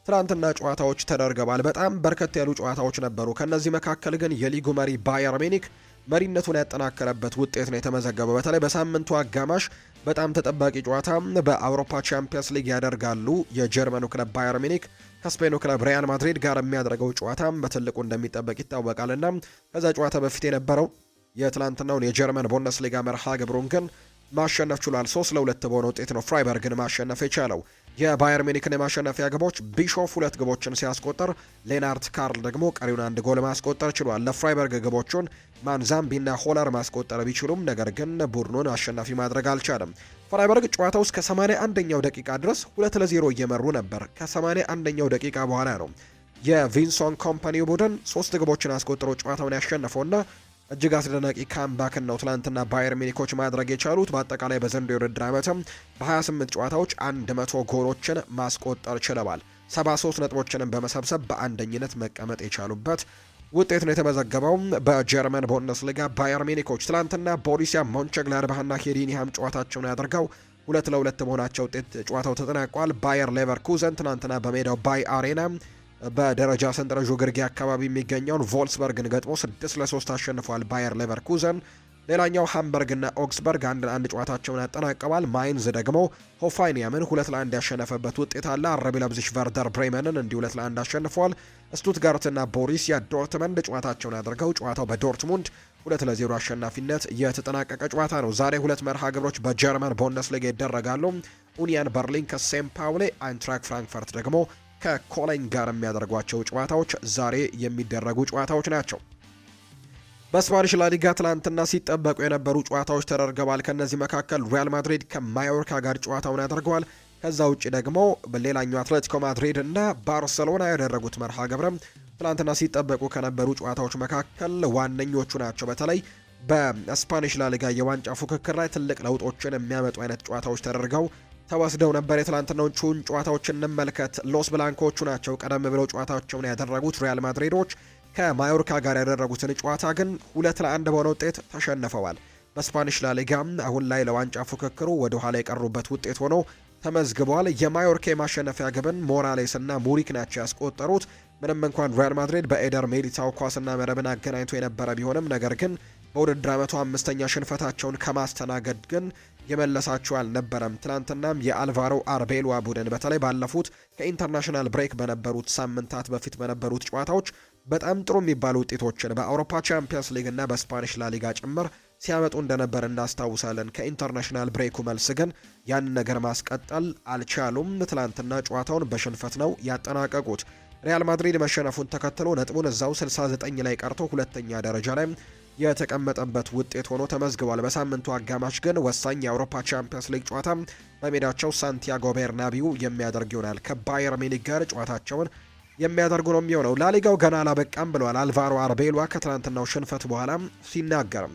ትናንትና ጨዋታዎች ተደርገዋል። በጣም በርከት ያሉ ጨዋታዎች ነበሩ። ከነዚህ መካከል ግን የሊጉ መሪ ባየር ሚኒክ መሪነቱን ያጠናከረበት ውጤት ነው የተመዘገበው። በተለይ በሳምንቱ አጋማሽ በጣም ተጠባቂ ጨዋታ በአውሮፓ ቻምፒየንስ ሊግ ያደርጋሉ። የጀርመኑ ክለብ ባየር ሚኒክ ከስፔኑ ክለብ ሪያል ማድሪድ ጋር የሚያደርገው ጨዋታ በትልቁ እንደሚጠበቅ ይታወቃልና ከዛ ጨዋታ በፊት የነበረው የትላንትናውን የጀርመን ቡንደስሊጋ መርሃ ግብሩን ግን ማሸነፍ ችሏል። 3-2 በሆነ ውጤት ነው ፍራይበርግን ማሸነፍ የቻለው። የባየር ሚኒክን የማሸነፊያ ግቦች ቢሾፍ 2 ግቦችን ሲያስቆጠር ሌናርት ካርል ደግሞ ቀሪውን 1 ጎል ማስቆጠር ችሏል። ለፍራይበርግ ግቦቹን ማንዛምቢና ሆለር ማስቆጠር ቢችሉም ነገር ግን ቡድኑን አሸናፊ ማድረግ አልቻለም። ፍራይበርግ ጨዋታው እስከ 81ኛው ደቂቃ ድረስ 2-0 እየመሩ ነበር። ከ81ኛው ደቂቃ በኋላ ነው የቪንሶን ኮምፓኒው ቡድን 3 ግቦችን አስቆጥሮ ጨዋታውን ያሸነፈውና እጅግ አስደናቂ ካምባክን ነው ትላንትና ባየር ሚኒኮች ማድረግ የቻሉት። በአጠቃላይ በዘንድሮው የውድድር ዓመትም በ28 ጨዋታዎች 100 ጎሎችን ማስቆጠር ችለዋል። 73 ነጥቦችንም በመሰብሰብ በአንደኝነት መቀመጥ የቻሉበት ውጤት ነው የተመዘገበው። በጀርመን ቡንደስሊጋ ባየር ሚኒኮች ትላንትና ቦሩሲያ ሞንቸግላድባህና ሄዲኒሃም ጨዋታቸውን ያደርገው 2-2 በሆናቸው ውጤት ጨዋታው ተጠናቋል። ባየር ሌቨርኩዘን ትናንትና በሜዳው ባይ አሬና በደረጃ ሰንጠረዡ ግርጌ አካባቢ የሚገኘውን ቮልስበርግን ገጥሞ 6-3 አሸንፏል ባየር ሌቨርኩዘን። ሌላኛው ሃምበርግና ኦክስበርግ 1-1 ጨዋታቸውን ያጠናቀዋል። ማይንዝ ደግሞ ሆፋይኒያምን 2-1 ያሸነፈበት ውጤት አለ። አረቢ ለብዚሽ ቨርደር ብሬመንን እንዲሁ 2-1 አሸንፏል። ስቱትጋርትና ቦሩሲያ ዶርትመንድ ጨዋታቸውን ያደርገው ጨዋታው በዶርትሙንድ 2-0 አሸናፊነት የተጠናቀቀ ጨዋታ ነው። ዛሬ 2 መርሃ ግብሮች በጀርመን ቡንደስሊጋ ይደረጋሉ። ኡኒየን በርሊን ከሴም ፓውሌ፣ አይንትራክ ፍራንክፈርት ደግሞ ከኮሎኝ ጋር የሚያደርጓቸው ጨዋታዎች ዛሬ የሚደረጉ ጨዋታዎች ናቸው። በስፓኒሽ ላሊጋ ትላንትና ሲጠበቁ የነበሩ ጨዋታዎች ተደርገዋል። ከነዚህ መካከል ሪያል ማድሪድ ከማዮርካ ጋር ጨዋታውን ያደርገዋል። ከዛ ውጭ ደግሞ ሌላኛው አትሌቲኮ ማድሪድ እና ባርሴሎና ያደረጉት መርሃ ግብረም ትላንትና ሲጠበቁ ከነበሩ ጨዋታዎች መካከል ዋነኞቹ ናቸው። በተለይ በስፓኒሽ ላሊጋ የዋንጫ ፉክክር ላይ ትልቅ ለውጦችን የሚያመጡ አይነት ጨዋታዎች ተደርገው ተወስደው ነበር። የትላንትናዎቹን ጨዋታዎች እንመልከት። ሎስ ብላንኮቹ ናቸው ቀደም ብለው ጨዋታቸውን ያደረጉት። ሪያል ማድሪዶች ከማዮርካ ጋር ያደረጉትን ጨዋታ ግን 2-1 በሆነ ውጤት ተሸንፈዋል። በስፓኒሽ ላሊጋ አሁን ላይ ለዋንጫ ፉክክሩ ወደ ኋላ የቀሩበት ውጤት ሆኖ ተመዝግቧል። የማዮርካ የማሸነፊያ ግብን ሞራሌስ እና ሙሪክ ናቸው ያስቆጠሩት። ምንም እንኳን ሪያል ማድሪድ በኤደር ሜሊታው ኳስና መረብን አገናኝቶ የነበረ ቢሆንም ነገር ግን በውድድር ዓመቱ 5ኛ ሽንፈታቸውን ከማስተናገድ ግን የመለሳቸው አልነበረም። ትናንትናም የአልቫሮ አርቤሎዋ ቡድን በተለይ ባለፉት ከኢንተርናሽናል ብሬክ በነበሩት ሳምንታት በፊት በነበሩት ጨዋታዎች በጣም ጥሩ የሚባሉ ውጤቶችን በአውሮፓ ቻምፒየንስ ሊግ እና በስፓኒሽ ላሊጋ ጭምር ሲያመጡ እንደነበር እናስታውሳለን። ከኢንተርናሽናል ብሬኩ መልስ ግን ያንን ነገር ማስቀጠል አልቻሉም። ትላንትና ጨዋታውን በሽንፈት ነው ያጠናቀቁት። ሪያል ማድሪድ መሸነፉን ተከትሎ ነጥቡን እዛው 69 ላይ ቀርቶ ሁለተኛ ደረጃ ላይ የተቀመጠበት ውጤት ሆኖ ተመዝግቧል። በሳምንቱ አጋማሽ ግን ወሳኝ የአውሮፓ ቻምፒየንስ ሊግ ጨዋታ በሜዳቸው ሳንቲያጎ ቤርናቢው የሚያደርግ ይሆናል። ከባየር ሚኒክ ጋር ጨዋታቸውን የሚያደርጉ ነው የሚሆነው። ላሊጋው ገና አላበቃም ብለዋል አልቫሮ አርቤሎዋ ከትናንትናው ሽንፈት በኋላ ሲናገር።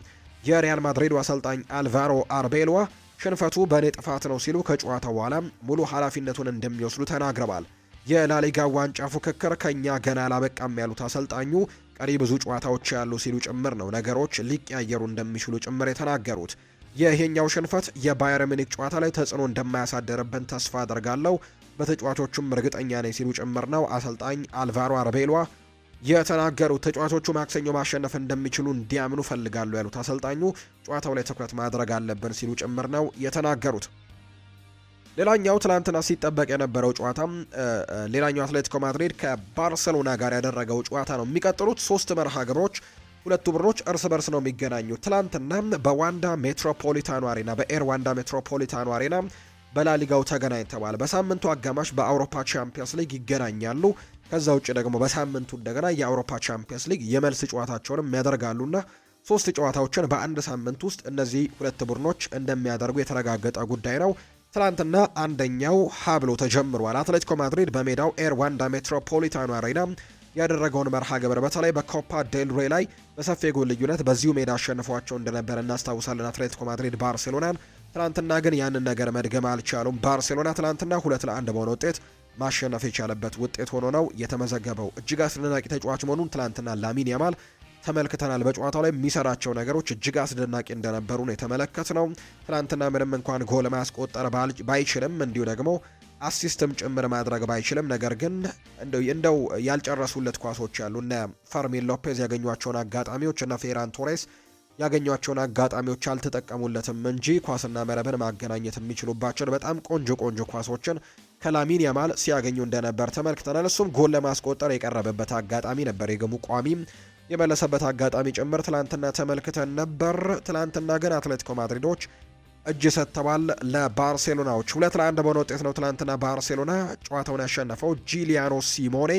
የሪያል ማድሪዱ አሰልጣኝ አልቫሮ አርቤሎዋ ሽንፈቱ በእኔ ጥፋት ነው ሲሉ ከጨዋታው በኋላ ሙሉ ኃላፊነቱን እንደሚወስዱ ተናግረዋል። የላሊጋ ዋንጫ ፉክክር ከኛ ገና አላበቃም ያሉት አሰልጣኙ ቀሪ ብዙ ጨዋታዎች ያሉ ሲሉ ጭምር ነው ነገሮች ሊቀያየሩ እንደሚችሉ ጭምር የተናገሩት። ይሄኛው ሽንፈት የባየር ሚኒክ ጨዋታ ላይ ተጽዕኖ እንደማያሳደርብን ተስፋ አደርጋለሁ፣ በተጫዋቾቹም እርግጠኛ ነኝ ሲሉ ጭምር ነው አሰልጣኝ አልቫሮ አርቤሎዋ የተናገሩት። ተጫዋቾቹ ማክሰኞ ማሸነፍ እንደሚችሉ እንዲያምኑ ፈልጋሉ ያሉት አሰልጣኙ ጨዋታው ላይ ትኩረት ማድረግ አለብን ሲሉ ጭምር ነው የተናገሩት። ሌላኛው ትላንትና ሲጠበቅ የነበረው ጨዋታ ሌላኛው አትሌቲኮ ማድሪድ ከባርሴሎና ጋር ያደረገው ጨዋታ ነው። የሚቀጥሉት 3 መርሃ ግብሮች ሁለቱ ቡድኖች እርስ በርስ ነው የሚገናኙት። ትላንትና በዋንዳ ሜትሮፖሊታኖ አሬና በኤር ዋንዳ ሜትሮፖሊታኖ አሬና በላሊጋው ተገናኝተዋል። በሳምንቱ አጋማሽ በአውሮፓ ቻምፒየንስ ሊግ ይገናኛሉ። ከዛ ውጭ ደግሞ በሳምንቱ እንደገና የአውሮፓ ቻምፒየንስ ሊግ የመልስ ጨዋታቸውንም ያደርጋሉና 3 ጨዋታዎችን በአንድ ሳምንት ውስጥ እነዚህ ሁለት ቡድኖች እንደሚያደርጉ የተረጋገጠ ጉዳይ ነው። ትላንትና አንደኛው ሀብሎ ተጀምሯል። አትሌቲኮ ማድሪድ በሜዳው ኤር ዋንዳ ሜትሮፖሊታኖ አሬና ያደረገውን መርሃ ግብር በተለይ በኮፓ ዴል ሬ ላይ በሰፊ ጎል ልዩነት በዚሁ ሜዳ አሸንፏቸው እንደነበር እናስታውሳለን አትሌቲኮ ማድሪድ ባርሴሎናን። ትላንትና ግን ያንን ነገር መድገም አልቻሉም። ባርሴሎና ትላንትና 2-1 በሆነ ውጤት ማሸነፍ የቻለበት ውጤት ሆኖ ነው የተመዘገበው። እጅግ አስደናቂ ተጫዋች መሆኑን ትላንትና ላሚን ያማል ተመልክተናል። በጨዋታው ላይ የሚሰራቸው ነገሮች እጅግ አስደናቂ እንደነበሩ ነው የተመለከትነው። ትናንትና ምንም እንኳን ጎል ማስቆጠር ባይችልም እንዲሁ ደግሞ አሲስትም ጭምር ማድረግ ባይችልም ነገር ግን እንደው ያልጨረሱለት ኳሶች ያሉ እነ ፈርሚን ሎፔዝ ያገኟቸውን አጋጣሚዎች እና ፌራን ቶሬስ ያገኟቸውን አጋጣሚዎች አልተጠቀሙለትም እንጂ ኳስና መረብን ማገናኘት የሚችሉባቸውን በጣም ቆንጆ ኳሶችን ከላሚን ያማል ሲያገኙ እንደነበር ተመልክተናል። እሱም ጎል ለማስቆጠር የቀረበበት አጋጣሚ ነበር። የግቡ ቋሚም የመለሰበት አጋጣሚ ጭምር ትላንትና ተመልክተን ነበር። ትላንትና ግን አትሌቲኮ ማድሪዶች እጅ ሰጥተዋል ለባርሴሎናዎች። 2-1 በሆነ ውጤት ነው ትላንትና ባርሴሎና ጨዋታውን ያሸነፈው። ጂሊያኖ ሲሞኔ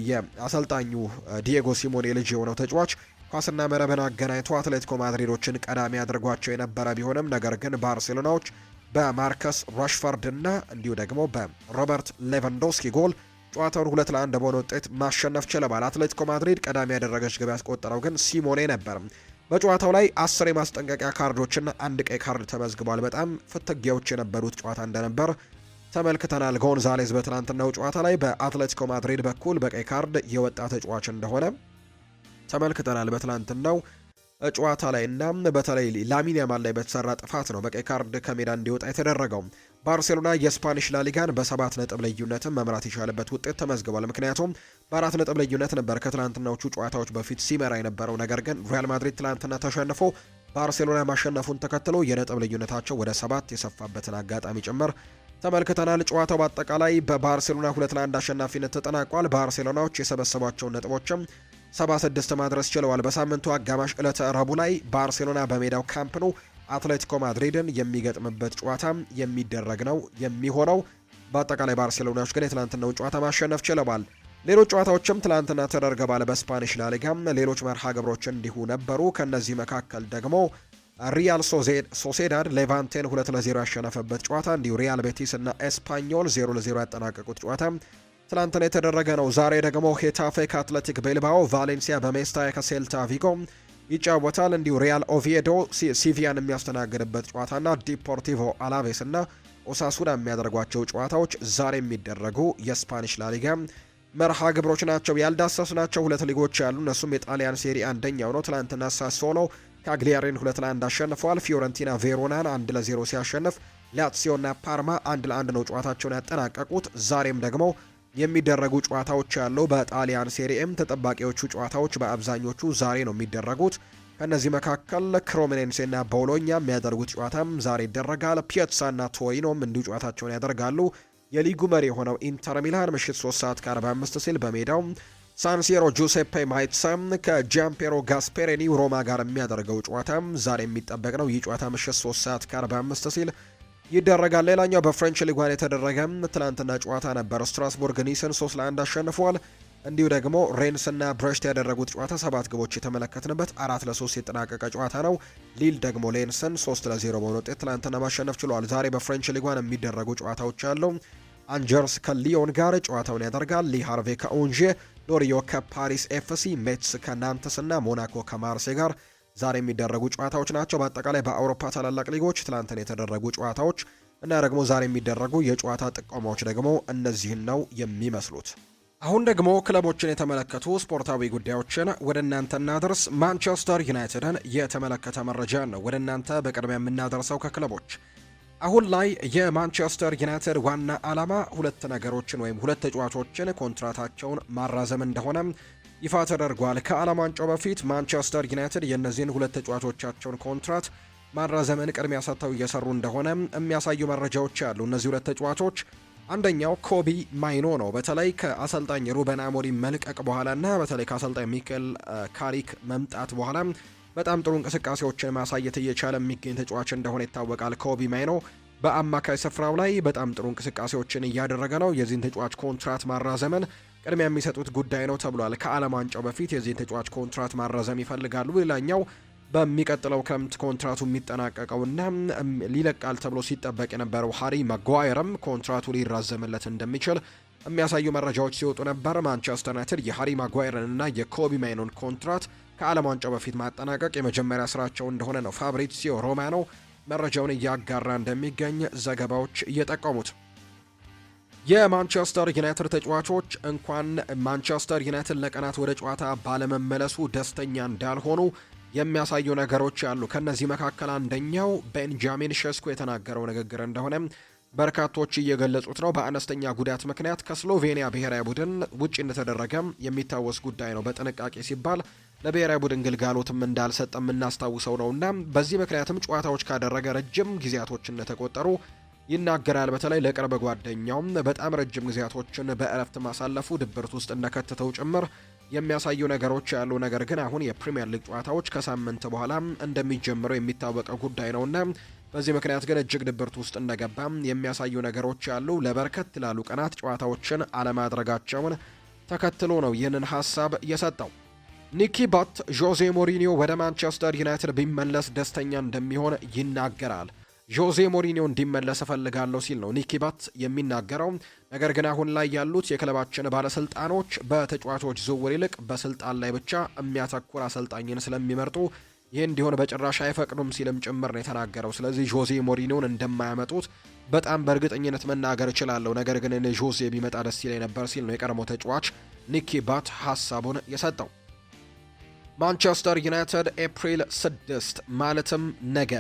የአሰልጣኙ ዲየጎ ሲሞኔ ልጅ የሆነው ተጫዋች ኳስና መረብን አገናኝቶ አትሌቲኮ ማድሪዶችን ቀዳሚ አድርጓቸው የነበረ ቢሆንም ነገር ግን ባርሴሎናዎች በማርከስ ራሽፈርድ እና እንዲሁ ደግሞ በሮበርት ሌቫንዶስኪ ጎል ጨዋታውን 2-1 በሆነ ውጤት ማሸነፍ ችለዋል። አትሌቲኮ ማድሪድ ቀዳሚ ያደረገች ግብ ያስቆጠረው ግን ሲሞኔ ነበር። በጨዋታው ላይ 10 የማስጠንቀቂያ ካርዶችና 1 ቀይ ካርድ ተመዝግቧል። በጣም ፍትጊያዎች የነበሩት ጨዋታ እንደነበር ተመልክተናል። ጎንዛሌዝ በትናንትናው ጨዋታ ላይ በአትሌቲኮ ማድሪድ በኩል በቀይ ካርድ የወጣ ተጫዋች እንደሆነ ተመልክተናል። በትናንትናው ጨዋታ ላይ እና በተለይ ላሚን ያማል ላይ በተሰራ ጥፋት ነው በቀይ ካርድ ከሜዳ እንዲወጣ የተደረገው። ባርሴሎና የስፓኒሽ ላሊጋን በ7 ነጥብ ልዩነትም መምራት የቻለበት ውጤት ተመዝግቧል። ምክንያቱም በ4 ነጥብ ልዩነት ነበር ከትላንትናዎቹ ጨዋታዎች በፊት ሲመራ የነበረው። ነገር ግን ሪያል ማድሪድ ትላንትና ተሸንፎ ባርሴሎና ማሸነፉን ተከትሎ የነጥብ ልዩነታቸው ወደ 7 የሰፋበትን አጋጣሚ ጭምር ተመልክተናል። ጨዋታው በአጠቃላይ በባርሴሎና 2-1 አሸናፊነት ተጠናቋል። ባርሴሎናዎች የሰበሰቧቸውን ነጥቦችም 76 ማድረስ ችለዋል። በሳምንቱ አጋማሽ ዕለተ ረቡዕ ላይ ባርሴሎና በሜዳው ካምፕ ኑ አትሌቲኮ ማድሪድን የሚገጥምበት ጨዋታ የሚደረግ ነው የሚሆነው። በአጠቃላይ ባርሴሎናዎች ግን የትላንትናውን ጨዋታ ማሸነፍ ችለዋል። ሌሎች ጨዋታዎችም ትላንትና ተደርገዋል። በስፓኒሽ ላሊጋም ሌሎች መርሃ ግብሮች እንዲሁ ነበሩ። ከነዚህ መካከል ደግሞ ሪያል ሶሴዳድ ሌቫንቴን 2-0 ያሸነፈበት ጨዋታ፣ እንዲሁ ሪያል ቤቲስ እና ኤስፓኞል 0-0 ያጠናቀቁት ጨዋታ ትላንትና የተደረገ ነው። ዛሬ ደግሞ ሄታፌ ከአትሌቲክ ቤልባኦ፣ ቫሌንሲያ በሜስታያ ከሴልታ ቪጎ ይጫወታል። እንዲሁ ሪያል ኦቪዬዶ ሲቪያን የሚያስተናግድበት ጨዋታና ዲፖርቲቮ አላቬስ እና ኦሳሱና የሚያደርጓቸው ጨዋታዎች ዛሬ የሚደረጉ የስፓኒሽ ላሊጋ መርሃ ግብሮች ናቸው። ያልዳሰስናቸው 2 ሊጎች ያሉ እነሱም የጣሊያን ሴሪ አንደኛው ነው። ትላንትና ሳሶሎ ካግሊያሪን 2-1 አሸንፈዋል። ፊዮረንቲና ቬሮናን 1-0 ሲያሸንፍ፣ ላትሲዮና ፓርማ 1-1 ነው ጨዋታቸውን ያጠናቀቁት። ዛሬም ደግሞ የሚደረጉ ጨዋታዎች ያለው በጣሊያን ሴሪኤም ተጠባቂዎቹ ጨዋታዎች በአብዛኞቹ ዛሬ ነው የሚደረጉት። ከእነዚህ መካከል ክሮሞኔንሴና ቦሎኛ የሚያደርጉት ጨዋታም ዛሬ ይደረጋል። ፒያትሳና ቶሪኖም እንዲሁ ጨዋታቸውን ያደርጋሉ። የሊጉ መሪ የሆነው ኢንተር ሚላን ምሽት 3:45 ሲል በሜዳው ሳንሲሮ ጁሴፔ ማይትሳ ከጃምፔሮ ጋስፔሬኒ ሮማ ጋር የሚያደርገው ጨዋታ ዛሬ የሚጠበቅ ነው። ይህ ጨዋታ ምሽት 3:45 ሲል ይደረጋል። ሌላኛው በፍሬንች ሊጓን የተደረገ ትላንትና ጨዋታ ነበር። ስትራስቡርግ ኒስን 3-1 አሸንፏል። እንዲሁ ደግሞ ሬንስና ብሬስት ያደረጉት ጨዋታ 7 ግቦች የተመለከትንበት 4-3 የተጠናቀቀ ጨዋታ ነው። ሊል ደግሞ ሌንስን 3-0 በሆነ ውጤት ትላንትና ማሸነፍ ችሏል። ዛሬ በፍሬንች ሊጓን የሚደረጉ ጨዋታዎች አሉ። አንጀርስ ከሊዮን ጋር ጨዋታውን ያደርጋል። ሊ ሃርቬ ከኦንዤ፣ ሎሪዮ ከፓሪስ ኤፍሲ፣ ሜትስ ከናንተስ እና ሞናኮ ከማርሴ ጋር ዛሬ የሚደረጉ ጨዋታዎች ናቸው። በአጠቃላይ በአውሮፓ ታላላቅ ሊጎች ትላንትን የተደረጉ ጨዋታዎች እና ደግሞ ዛሬ የሚደረጉ የጨዋታ ጥቆማዎች ደግሞ እነዚህን ነው የሚመስሉት። አሁን ደግሞ ክለቦችን የተመለከቱ ስፖርታዊ ጉዳዮችን ወደ እናንተ እናደርስ። ማንቸስተር ዩናይትድን የተመለከተ መረጃ ነው ወደ እናንተ በቅድሚያ የምናደርሰው ከክለቦች። አሁን ላይ የማንቸስተር ዩናይትድ ዋና ዓላማ ሁለት ነገሮችን ወይም ሁለት ተጫዋቾችን ኮንትራታቸውን ማራዘም እንደሆነ ይፋ ተደርጓል። ከዓለም ዋንጫው በፊት ማንቸስተር ዩናይትድ የእነዚህን ሁለት ተጫዋቾቻቸውን ኮንትራት ማራዘምን ቅድሚያ ሰጥተው እየሰሩ እንደሆነ የሚያሳዩ መረጃዎች አሉ። እነዚህ ሁለት ተጫዋቾች አንደኛው ኮቢ ማይኖ ነው። በተለይ ከአሰልጣኝ ሩበን አሞሪም መልቀቅ በኋላና በተለይ ከአሰልጣኝ ሚኬል ካሪክ መምጣት በኋላ በጣም ጥሩ እንቅስቃሴዎችን ማሳየት እየቻለ የሚገኝ ተጫዋች እንደሆነ ይታወቃል። ኮቢ ማይኖ በአማካይ ስፍራው ላይ በጣም ጥሩ እንቅስቃሴዎችን እያደረገ ነው። የዚህን ተጫዋች ኮንትራት ማራዘምን ቅድሚያ የሚሰጡት ጉዳይ ነው ተብሏል። ከዓለም ዋንጫው በፊት የዚህን ተጫዋች ኮንትራት ማራዘም ይፈልጋሉ። ሌላኛው በሚቀጥለው ክረምት ኮንትራቱ የሚጠናቀቀውና ሊለቃል ተብሎ ሲጠበቅ የነበረው ሃሪ ማጓየርም ኮንትራቱ ሊራዘምለት እንደሚችል የሚያሳዩ መረጃዎች ሲወጡ ነበር። ማንቸስተር ዩናይትድ የሃሪ ማጓየርንና የኮቢ ማይኖን ኮንትራት ከዓለም ዋንጫው በፊት ማጠናቀቅ የመጀመሪያ ስራቸው እንደሆነ ነው ፋብሪዚዮ ሮማኖ መረጃውን እያጋራ እንደሚገኝ ዘገባዎች እየጠቆሙት። የማንቸስተር ዩናይትድ ተጫዋቾች እንኳን ማንቸስተር ዩናይትድ ለቀናት ወደ ጨዋታ ባለመመለሱ ደስተኛ እንዳልሆኑ የሚያሳዩ ነገሮች አሉ። ከነዚህ መካከል አንደኛው ቤንጃሚን ሼስኮ የተናገረው ንግግር እንደሆነ በርካቶች እየገለጹት ነው። በአነስተኛ ጉዳት ምክንያት ከስሎቬኒያ ብሔራዊ ቡድን ውጪ እንደተደረገ የሚታወስ ጉዳይ ነው። በጥንቃቄ ሲባል ለብሔራዊ ቡድን ግልጋሎትም እንዳልሰጠ የምናስታውሰው ነውና በዚህ ምክንያትም ጨዋታዎች ካደረገ ረጅም ጊዜያቶችን እንደተቆጠሩ ይናገራል። በተለይ ለቅርብ ጓደኛውም በጣም ረጅም ጊዜያቶችን በእረፍት ማሳለፉ ድብርት ውስጥ እንደከተተው ጭምር የሚያሳዩ ነገሮች ያሉ። ነገር ግን አሁን የፕሪሚየር ሊግ ጨዋታዎች ከሳምንት በኋላ እንደሚጀምረው የሚታወቀው ጉዳይ ነውና በዚህ ምክንያት ግን እጅግ ድብርት ውስጥ እንደገባም የሚያሳዩ ነገሮች ያሉ። ለበርከት ላሉ ቀናት ጨዋታዎችን አለማድረጋቸውን ተከትሎ ነው ይህንን ሀሳብ የሰጠው። ኒኪ ባት ጆዜ ሞሪኒዮ ወደ ማንቸስተር ዩናይትድ ቢመለስ ደስተኛ እንደሚሆን ይናገራል። ጆዜ ሞሪኒዮ እንዲመለስ እፈልጋለሁ ሲል ነው ኒኪ ባት የሚናገረው። ነገር ግን አሁን ላይ ያሉት የክለባችን ባለስልጣኖች በተጫዋቾች ዝውውር ይልቅ በስልጣን ላይ ብቻ የሚያተኩር አሰልጣኝን ስለሚመርጡ ይህ እንዲሆን በጭራሽ አይፈቅዱም ሲልም ጭምር ነው የተናገረው። ስለዚህ ጆዜ ሞሪኒዮን እንደማያመጡት በጣም በእርግጠኝነት መናገር እችላለሁ። ነገር ግን እኔ ጆዜ ቢመጣ ደስ ይለኝ ነበር ሲል ነው የቀድሞ ተጫዋች ኒኪ ባት ሀሳቡን የሰጠው። ማንቸስተር ዩናይትድ ኤፕሪል 6 ማለትም ነገ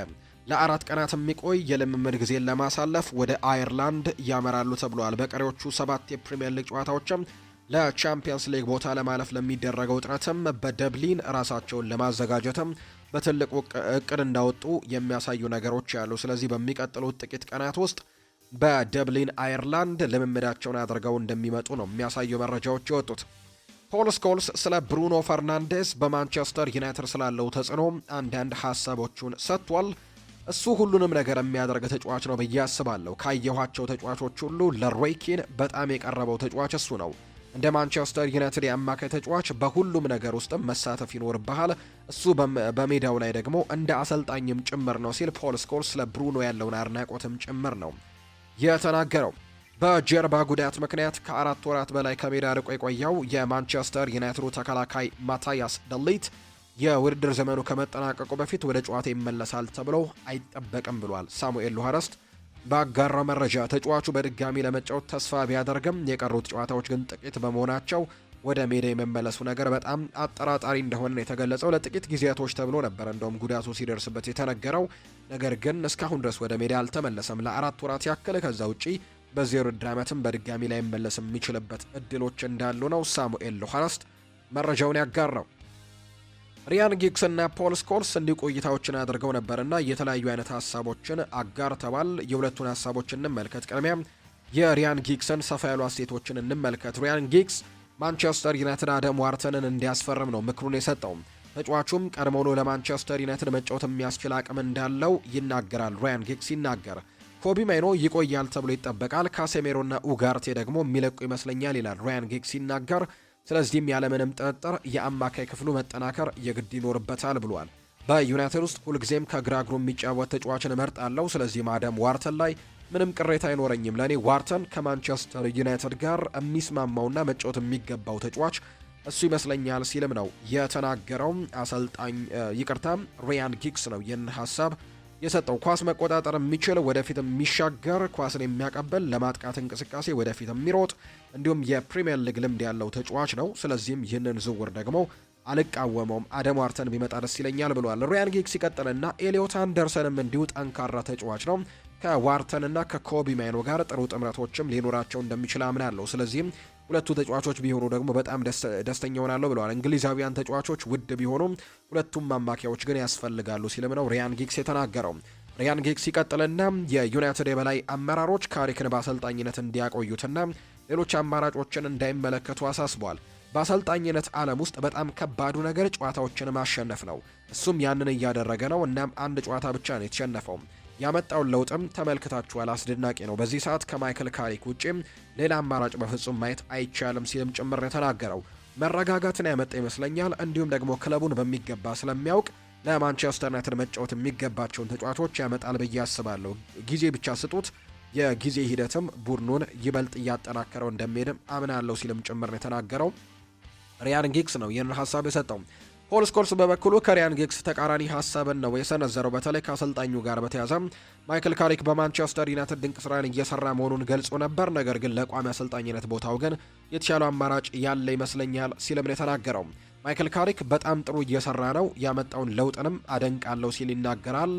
ለ4 ቀናት የሚቆይ የልምምድ ጊዜን ለማሳለፍ ወደ አየርላንድ ያመራሉ ተብሏል። በቀሪዎቹ 7 የፕሪሚየር ሊግ ጨዋታዎችም ለቻምፒየንስ ሊግ ቦታ ለማለፍ ለሚደረገው ጥረትም በደብሊን ራሳቸውን ለማዘጋጀትም በትልቁ እቅድ እንዳወጡ የሚያሳዩ ነገሮች ያሉ። ስለዚህ በሚቀጥሉት ጥቂት ቀናት ውስጥ በደብሊን አየርላንድ ልምምዳቸውን አድርገው እንደሚመጡ ነው የሚያሳዩ መረጃዎች የወጡት። ፖል ስኮልስ ስለ ብሩኖ ፈርናንዴስ በማንቸስተር ዩናይትድ ስላለው ተጽዕኖ አንዳንድ ሀሳቦቹን ሰጥቷል። እሱ ሁሉንም ነገር የሚያደርግ ተጫዋች ነው ብዬ አስባለሁ። ካየኋቸው ተጫዋቾች ሁሉ ለሮይ ኪን በጣም የቀረበው ተጫዋች እሱ ነው። እንደ ማንቸስተር ዩናይትድ የአማካይ ተጫዋች በሁሉም ነገር ውስጥም መሳተፍ ይኖርብሃል። እሱ በሜዳው ላይ ደግሞ እንደ አሰልጣኝም ጭምር ነው ሲል ፖል ስኮልስ ስለ ብሩኖ ያለውን አድናቆትም ጭምር ነው የተናገረው። በጀርባ ጉዳት ምክንያት ከ4 ወራት በላይ ከሜዳ ርቆ የቆየው የማንቸስተር ዩናይትዱ ተከላካይ ማታያስ ደሊት የውድድር ዘመኑ ከመጠናቀቁ በፊት ወደ ጨዋታ ይመለሳል ተብሎ አይጠበቅም ብሏል። ሳሙኤል ሉሃረስት ባጋራው መረጃ ተጫዋቹ በድጋሚ ለመጫወት ተስፋ ቢያደርግም የቀሩት ጨዋታዎች ግን ጥቂት በመሆናቸው ወደ ሜዳ የመመለሱ ነገር በጣም አጠራጣሪ እንደሆነ የተገለጸው። ለጥቂት ጊዜያቶች ተብሎ ነበር እንደውም ጉዳቱ ሲደርስበት የተነገረው። ነገር ግን እስካሁን ድረስ ወደ ሜዳ አልተመለሰም ለ4 ወራት ያክል። ከዛ ውጪ በዚህ ውድድር ዓመትም በድጋሚ ላይ መመለስ የሚችልበት እድሎች እንዳሉ ነው ሳሙኤል ሉሃረስት መረጃውን ያጋራው። ሪያን ጊግስ እና ፖል ስኮልስ እንዲሁ ቆይታዎችን አድርገው ነበርና የተለያዩ አይነት ሀሳቦችን አጋርተዋል። የሁለቱን ሀሳቦች እንመልከት። ቅድሚያ የሪያን ጊግስን ሰፋ ያሉ አስተያየቶችን እንመልከት። ሪያን ጊግስ ማንቸስተር ዩናይትድ አደም ዋርተንን እንዲያስፈርም ነው ምክሩን የሰጠው። ተጫዋቹም ቀድሞውኑ ለማንቸስተር ዩናይትድ መጫወት የሚያስችል አቅም እንዳለው ይናገራል። ሪያን ጊግስ ሲናገር ኮቢ ማይኖ ይቆያል ተብሎ ይጠበቃል፣ ካሴሜሮና ኡጋርቴ ደግሞ የሚለቁ ይመስለኛል ይላል ሪያን ጊግስ ሲናገር። ስለዚህም ያለምንም ጥርጥር የአማካይ ክፍሉ መጠናከር የግድ ይኖርበታል ብሏል። በዩናይትድ ውስጥ ሁልጊዜም ከግራ እግሩ የሚጫወት ተጫዋችን እመርጣለሁ። ስለዚህም አደም ዋርተን ላይ ምንም ቅሬታ አይኖረኝም። ለእኔ ዋርተን ከማንቸስተር ዩናይትድ ጋር የሚስማማውና መጫወት የሚገባው ተጫዋች እሱ ይመስለኛል ሲልም ነው የተናገረው። ሪያን ጊግስ ነው ይህን ሀሳብ የሰጠው። ኳስ መቆጣጠር የሚችል ወደፊት የሚሻገር ኳስን የሚያቀበል ለማጥቃት እንቅስቃሴ ወደፊት የሚሮጥ እንዲሁም የፕሪሚየር ሊግ ልምድ ያለው ተጫዋች ነው። ስለዚህም ይህንን ዝውውር ደግሞ አልቃወመውም፣ አደም ዋርተን ቢመጣ ደስ ይለኛል ብሏል። ሪያን ጊግስ ሲቀጥልና ኤሊዮት አንደርሰንም እንዲሁ ጠንካራ ተጫዋች ነው። ከዋርተንና ከኮቢ ማይኖ ጋር ጥሩ ጥምረቶችም ሊኖራቸው እንደሚችል አምናለሁ። ስለዚህም ሁለቱ ተጫዋቾች ቢሆኑ ደግሞ በጣም ደስተኛ ሆናለሁ ብለዋል። እንግሊዛዊያን ተጫዋቾች ውድ ቢሆኑም ሁለቱም አማካዮች ግን ያስፈልጋሉ ሲልም ነው ሪያን ጊግስ የተናገረው። ሪያን ጊግስ ሲቀጥልና የዩናይትድ የበላይ አመራሮች ካሪክን በአሰልጣኝነት እንዲያቆዩትና ሌሎች አማራጮችን እንዳይመለከቱ አሳስቧል። በአሰልጣኝነት ዓለም ውስጥ በጣም ከባዱ ነገር ጨዋታዎችን ማሸነፍ ነው። እሱም ያንን እያደረገ ነው። እናም አንድ ጨዋታ ብቻ ነው የተሸነፈው። ያመጣውን ለውጥም ተመልክታችኋል፣ አስደናቂ ነው። በዚህ ሰዓት ከማይክል ካሪክ ውጪም ሌላ አማራጭ በፍጹም ማየት አይቻልም ሲልም ጭምር የተናገረው መረጋጋትን ያመጣ ይመስለኛል። እንዲሁም ደግሞ ክለቡን በሚገባ ስለሚያውቅ ለማንቸስተር ዩናይትድ መጫወት የሚገባቸውን ተጫዋቾች ያመጣል ብዬ አስባለሁ። ጊዜ ብቻ ስጡት፣ የጊዜ ሂደትም ቡድኑን ይበልጥ እያጠናከረው እንደሚሄድም አምናለሁ ሲልም ጭምር የተናገረው ሪያን ጊግስ ነው ይህን ሀሳብ የሰጠው። ፖል ስኮልስ በበኩሉ ከሪያን ጊግስ ተቃራኒ ሀሳብን ነው የሰነዘረው። በተለይ ከአሰልጣኙ ጋር በተያያዘ ማይክል ካሪክ በማንቸስተር ዩናይትድ ድንቅ ስራን እየሰራ መሆኑን ገልጾ ነበር። ነገር ግን ለቋሚ አሰልጣኝነት ቦታው ግን የተሻለው አማራጭ ያለ ይመስለኛል ሲልም ነው የተናገረው። ማይክል ካሪክ በጣም ጥሩ እየሰራ ነው፣ ያመጣውን ለውጥንም አደንቃለሁ ሲል ይናገራል።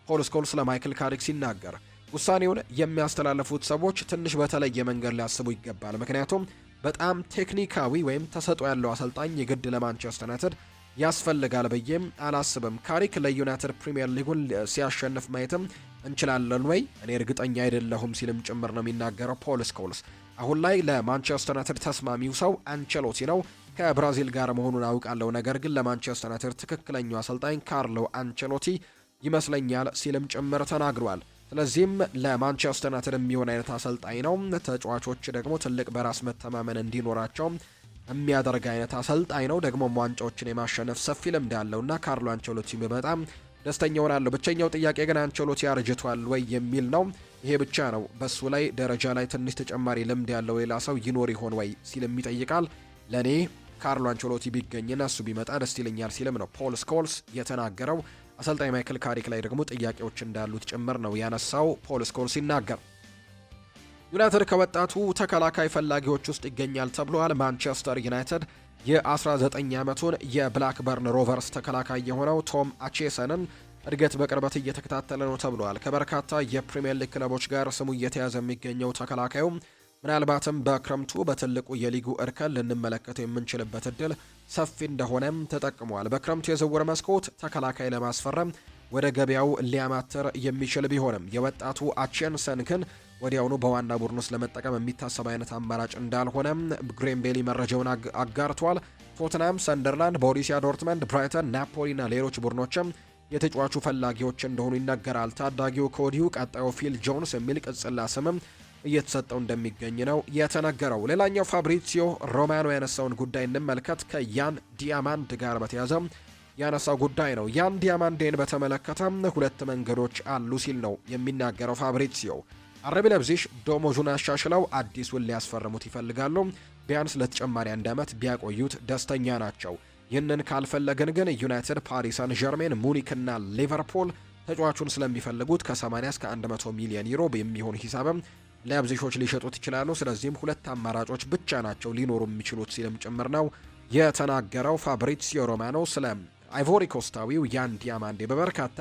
ፖል ስኮልስ ለማይክል ካሪክ ሲናገር ውሳኔውን የሚያስተላልፉት ሰዎች ትንሽ በተለየ መንገድ ሊያስቡ ይገባል። ምክንያቱም በጣም ቴክኒካዊ ወይም ተሰጥኦ ያለው አሰልጣኝ የግድ ለማንቸስተር ዩናይትድ ያስፈልጋል ብዬም አላስብም። ካሪክ ለዩናይትድ ፕሪሚየር ሊጉን ሲያሸንፍ ማየትም እንችላለን ወይ? እኔ እርግጠኛ አይደለሁም ሲልም ጭምር ነው የሚናገረው ፖል ስኮልስ። አሁን ላይ ለማንቸስተር ዩናይትድ ተስማሚው ሰው አንቸሎቲ ነው። ከብራዚል ጋር መሆኑን አውቃለሁ፣ ነገር ግን ለማንቸስተር ዩናይትድ ትክክለኛው አሰልጣኝ ካርሎ አንቸሎቲ ይመስለኛል ሲልም ጭምር ተናግሯል። ስለዚህም ለማንቸስተር ዩናይትድ የሚሆን አይነት አሰልጣኝ ነው። ተጫዋቾች ደግሞ ትልቅ በራስ መተማመን እንዲኖራቸው የሚያደርግ አይነት አሰልጣኝ ነው። ደግሞ ዋንጫዎችን የማሸነፍ ሰፊ ልምድ ያለውና ካርሎ አንቸሎቲ በጣም ደስተኛ ሆናለሁ። ብቸኛው ጥያቄ ግን አንቸሎቲ አርጅቷል ወይ የሚል ነው። ይሄ ብቻ ነው። በሱ ላይ ደረጃ ላይ ትንሽ ተጨማሪ ልምድ ያለው ሌላ ሰው ይኖር ይሆን ወይ ሲልም ይጠይቃል። ለኔ ካርሎ አንቸሎቲ ቢገኝና እሱ ቢመጣ ደስ ይለኛል ሲልም ነው ፖል ስኮልስ የተናገረው። አሰልጣኝ ማይክል ካሪክ ላይ ደግሞ ጥያቄዎች እንዳሉት ጭምር ነው ያነሳው ፖል ስኮልስ ሲናገር። ዩናይትድ ከወጣቱ ተከላካይ ፈላጊዎች ውስጥ ይገኛል ተብሏል። ማንቸስተር ዩናይትድ የ19 ዓመቱን የብላክበርን ሮቨርስ ተከላካይ የሆነው ቶም አቼሰንን እድገት በቅርበት እየተከታተለ ነው ተብሏል። ከበርካታ የፕሪሚየር ሊግ ክለቦች ጋር ስሙ እየተያዘ የሚገኘው ተከላካዩ ምናልባትም በክረምቱ በትልቁ የሊጉ እርከን ልንመለከተው የምንችልበት እድል ሰፊ እንደሆነም ተጠቅሟል። በክረምቱ የዝውውር መስኮት ተከላካይ ለማስፈረም ወደ ገበያው ሊያማትር የሚችል ቢሆንም የወጣቱ አቼንሰን ግን ወዲያውኑ በዋና ቡድን ውስጥ ለመጠቀም የሚታሰብ አይነት አማራጭ እንዳልሆነም ግሬምቤሊ መረጃውን አጋርቷል። ቶትናም፣ ሰንደርላንድ፣ ቦሩሲያ ዶርትመንድ፣ ብራይተን፣ ናፖሊና ሌሎች ቡድኖችም የተጫዋቹ ፈላጊዎች እንደሆኑ ይነገራል። ታዳጊው ከወዲሁ ቀጣዩ ፊል ጆንስ የሚል ቅጽላ ስምም እየተሰጠው እንደሚገኝ ነው የተነገረው። ሌላኛው ፋብሪዚዮ ሮማኖ ያነሳውን ጉዳይ እንመልከት። ከያን ዲያማንድ ጋር በተያያዘ ያነሳው ጉዳይ ነው። ያን ዲያማንዴን በተመለከተ ሁለት መንገዶች አሉ ሲል ነው የሚናገረው ፋብሪዚዮ። አረቢ ለብዚሽ ደሞዙን አሻሽለው አዲሱን ሊያስፈርሙት ይፈልጋሉ። ቢያንስ ለተጨማሪ 1 ዓመት ቢያቆዩት ደስተኛ ናቸው። ይህንን ካልፈለግን ግን ዩናይትድ፣ ፓሪስ ሳን ዠርሜን፣ ሙኒክና ሊቨርፑል ተጫዋቹን ስለሚፈልጉት ከ80 እስከ 100 ሚሊዮን ዩሮ የሚሆን ሂሳብም ለብዚሾች ሊሸጡት ይችላሉ። ስለዚህም ሁለት አማራጮች ብቻ ናቸው ሊኖሩ የሚችሉት ሲልም ጭምር ነው የተናገረው ፋብሪዚዮ ሮማኖ። ስለ አይቮሪ ኮስታዊው ያን ዲያማንዴ በበርካታ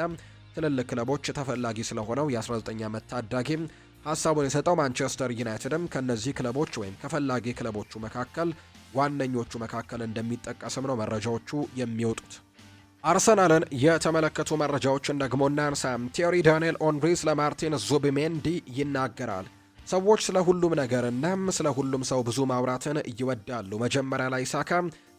ትልልቅ ክለቦች ተፈላጊ ስለሆነው የ19 ዓመት ታዳጊ ሀሳቡን የሰጠው ማንቸስተር ዩናይትድም ከነዚህ ክለቦች ወይም ከፈላጊ ክለቦቹ መካከል ዋነኞቹ መካከል እንደሚጠቀስም ነው መረጃዎቹ የሚወጡት። አርሰናልን የተመለከቱ መረጃዎችን ደግሞ እናንሳ። ቲዮሪ ዳንኤል ኦንሪ ስለ ማርቲን ዙቢሜንዲ ይናገራል። ሰዎች ስለ ሁሉም ነገርና ስለ ሁሉም ሰው ብዙ ማውራትን ይወዳሉ። መጀመሪያ ላይ ሳካ፣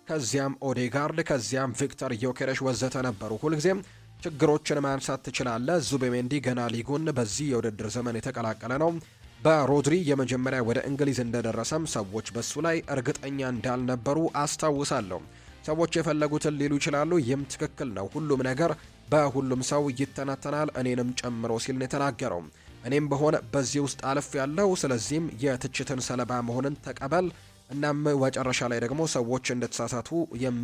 ከዚያም ኦዴጋርድ፣ ከዚያም ቪክተር ዮኬሬሽ ወዘተ ነበሩ። ሁልጊዜም ችግሮችን ማንሳት ትችላለህ። ዙቢሜንዲ ገና ሊጉን በዚህ የውድድር ዘመን የተቀላቀለ ነው። በሮድሪ የመጀመሪያ ወደ እንግሊዝ እንደደረሰም ሰዎች በሱ ላይ እርግጠኛ እንዳልነበሩ አስታውሳለሁ። ሰዎች የፈለጉትን ሊሉ ይችላሉ፣ ይህም ትክክል ነው። ሁሉም ነገር በሁሉም ሰው ይተናተናል፣ እኔንም ጨምሮ ሲል ነው የተናገረው። እኔም በሆነ በዚህ ውስጥ አልፍ ያለው፣ ስለዚህም የትችትን ሰለባ መሆንን ተቀበል። እናም መጨረሻ ላይ ደግሞ ሰዎች እንደተሳሳቱ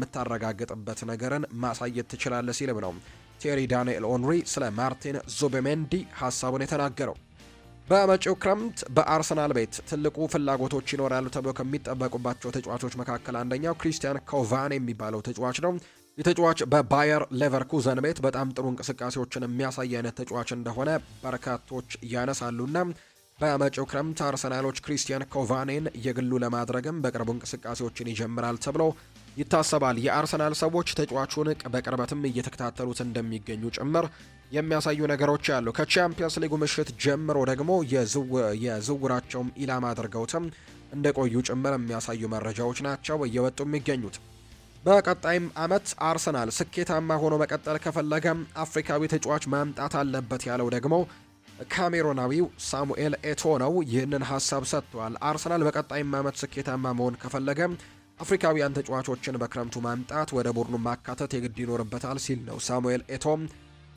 የምታረጋግጥበት ነገርን ማሳየት ትችላለህ ሲልም ነው ቲየሪ ዳንኤል ኦንሪ ስለ ማርቲን ዙቢሜንዲ ሀሳቡን የተናገረው። በመጪው ክረምት በአርሰናል ቤት ትልቁ ፍላጎቶች ይኖራሉ ተብሎ ከሚጠበቁባቸው ተጫዋቾች መካከል አንደኛው ክሪስቲያን ኮቫን የሚባለው ተጫዋች ነው። የተጫዋች በባየር ሌቨርኩዘን ቤት በጣም ጥሩ እንቅስቃሴዎችን የሚያሳይ አይነት ተጫዋች እንደሆነ በርካቶች ያነሳሉና በመጪው ክረምት አርሰናሎች ክሪስቲያን ኮቫኔን የግሉ ለማድረግም በቅርቡ እንቅስቃሴዎችን ይጀምራል ተብሎ ይታሰባል። የአርሰናል ሰዎች ተጫዋቹን በቅርበትም እየተከታተሉት እንደሚገኙ ጭምር የሚያሳዩ ነገሮች አሉ። ከቻምፒየንስ ሊጉ ምሽት ጀምሮ ደግሞ የዝውውራቸውም ኢላማ አድርገውትም እንደቆዩ ጭምር የሚያሳዩ መረጃዎች ናቸው እየወጡ የሚገኙት። በቀጣይም አመት አርሰናል ስኬታማ ሆኖ መቀጠል ከፈለገም አፍሪካዊ ተጫዋች ማምጣት አለበት ያለው ደግሞ ካሜሮናዊው ሳሙኤል ኤቶ ነው። ይህንን ሀሳብ ሰጥቷል። አርሰናል በቀጣይም አመት ስኬታማ መሆን ከፈለገ አፍሪካውያን ተጫዋቾችን በክረምቱ ማምጣት፣ ወደ ቡድኑ ማካተት የግድ ይኖርበታል ሲል ነው ሳሙኤል ኤቶም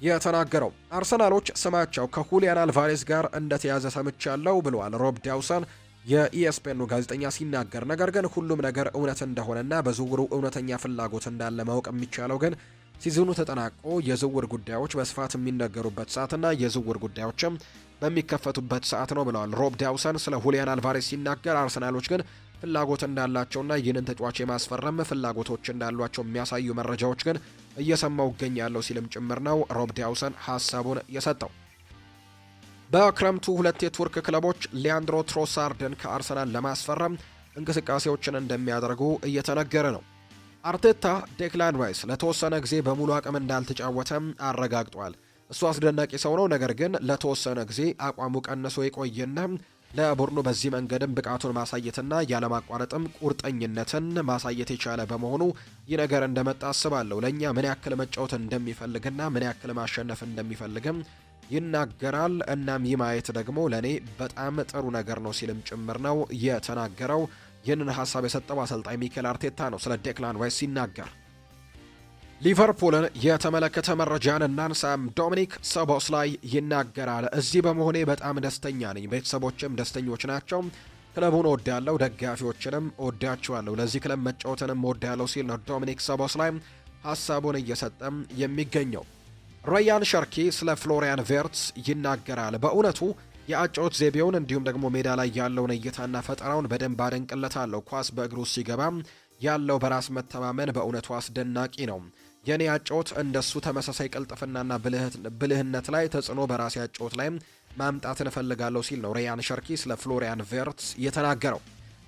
የተናገረው። አርሰናሎች ስማቸው ከሁሊያን አልቫሬዝ ጋር እንደተያዘ ሰምቻለሁ ብለዋል ሮብ ዳውሰን የኢኤስፔኑ ጋዜጠኛ ሲናገር። ነገር ግን ሁሉም ነገር እውነት እንደሆነና በዝውውሩ እውነተኛ ፍላጎት እንዳለ ማወቅ የሚቻለው ግን ሲዝኑ ተጠናቆ የዝውውር ጉዳዮች በስፋት የሚነገሩበት ሰዓትና የዝውውር ጉዳዮችም በሚከፈቱበት ሰዓት ነው ብለዋል ሮብ ዳውሰን ስለ ሁሊያን አልቫሬዝ ሲናገር። አርሰናሎች ግን ፍላጎት እንዳላቸውና ይህንን ተጫዋች የማስፈረም ፍላጎቶች እንዳሏቸው የሚያሳዩ መረጃዎች ግን እየሰማው ይገኛለሁ ሲልም ጭምር ነው ሮብ ዳውሰን ሀሳቡን የሰጠው። በክረምቱ ሁለት የቱርክ ክለቦች ሊያንድሮ ትሮሳርድን ከአርሰናል ለማስፈረም እንቅስቃሴዎችን እንደሚያደርጉ እየተነገረ ነው። አርቴታ ዴክላን ራይስ ለተወሰነ ጊዜ በሙሉ አቅም እንዳልተጫወተም አረጋግጧል። እሱ አስደናቂ ሰው ነው፣ ነገር ግን ለተወሰነ ጊዜ አቋሙ ቀንሶ የቆየና ለቡድኑ በዚህ መንገድም ብቃቱን ማሳየትና ያለማቋረጥም ቁርጠኝነትን ማሳየት የቻለ በመሆኑ ይህ ነገር እንደመጣ አስባለሁ። ለእኛ ምን ያክል መጫወት እንደሚፈልግና ምን ያክል ማሸነፍ እንደሚፈልግም ይናገራል። እናም ይህ ማየት ደግሞ ለእኔ በጣም ጥሩ ነገር ነው ሲልም ጭምር ነው የተናገረው። ይህንን ሀሳብ የሰጠው አሰልጣኝ ሚኬል አርቴታ ነው ስለ ዴክላን ራይስ ሲናገር። ሊቨርፑልን የተመለከተ መረጃን እናንሳም። ዶሚኒክ ሶቦስላይ ይናገራል። እዚህ በመሆኔ በጣም ደስተኛ ነኝ፣ ቤተሰቦችም ደስተኞች ናቸው። ክለቡን እወዳለሁ፣ ደጋፊዎችንም እወዳቸዋለሁ፣ ለዚህ ክለብ መጫወትንም እወዳለሁ ሲል ነው ዶሚኒክ ሶቦስላይ ሀሳቡን እየሰጠም የሚገኘው። ራያን ሸርኪ ስለ ፍሎሪያን ቬርትስ ይናገራል። በእውነቱ የአጨዋወት ዘይቤውን እንዲሁም ደግሞ ሜዳ ላይ ያለውን እይታና ፈጠራውን በደንብ አደንቅለታለሁ። ኳስ በእግሩ ሲገባ ያለው በራስ መተማመን በእውነቱ አስደናቂ ነው። የኔ አጨዋወት እንደሱ ተመሳሳይ ቅልጥፍናና ብልህነት ላይ ተጽዕኖ በራሴ አጨዋወት ላይ ማምጣትን እፈልጋለሁ ሲል ነው ራያን ሸርኪ ስለ ፍሎሪያን ቬርትስ የተናገረው።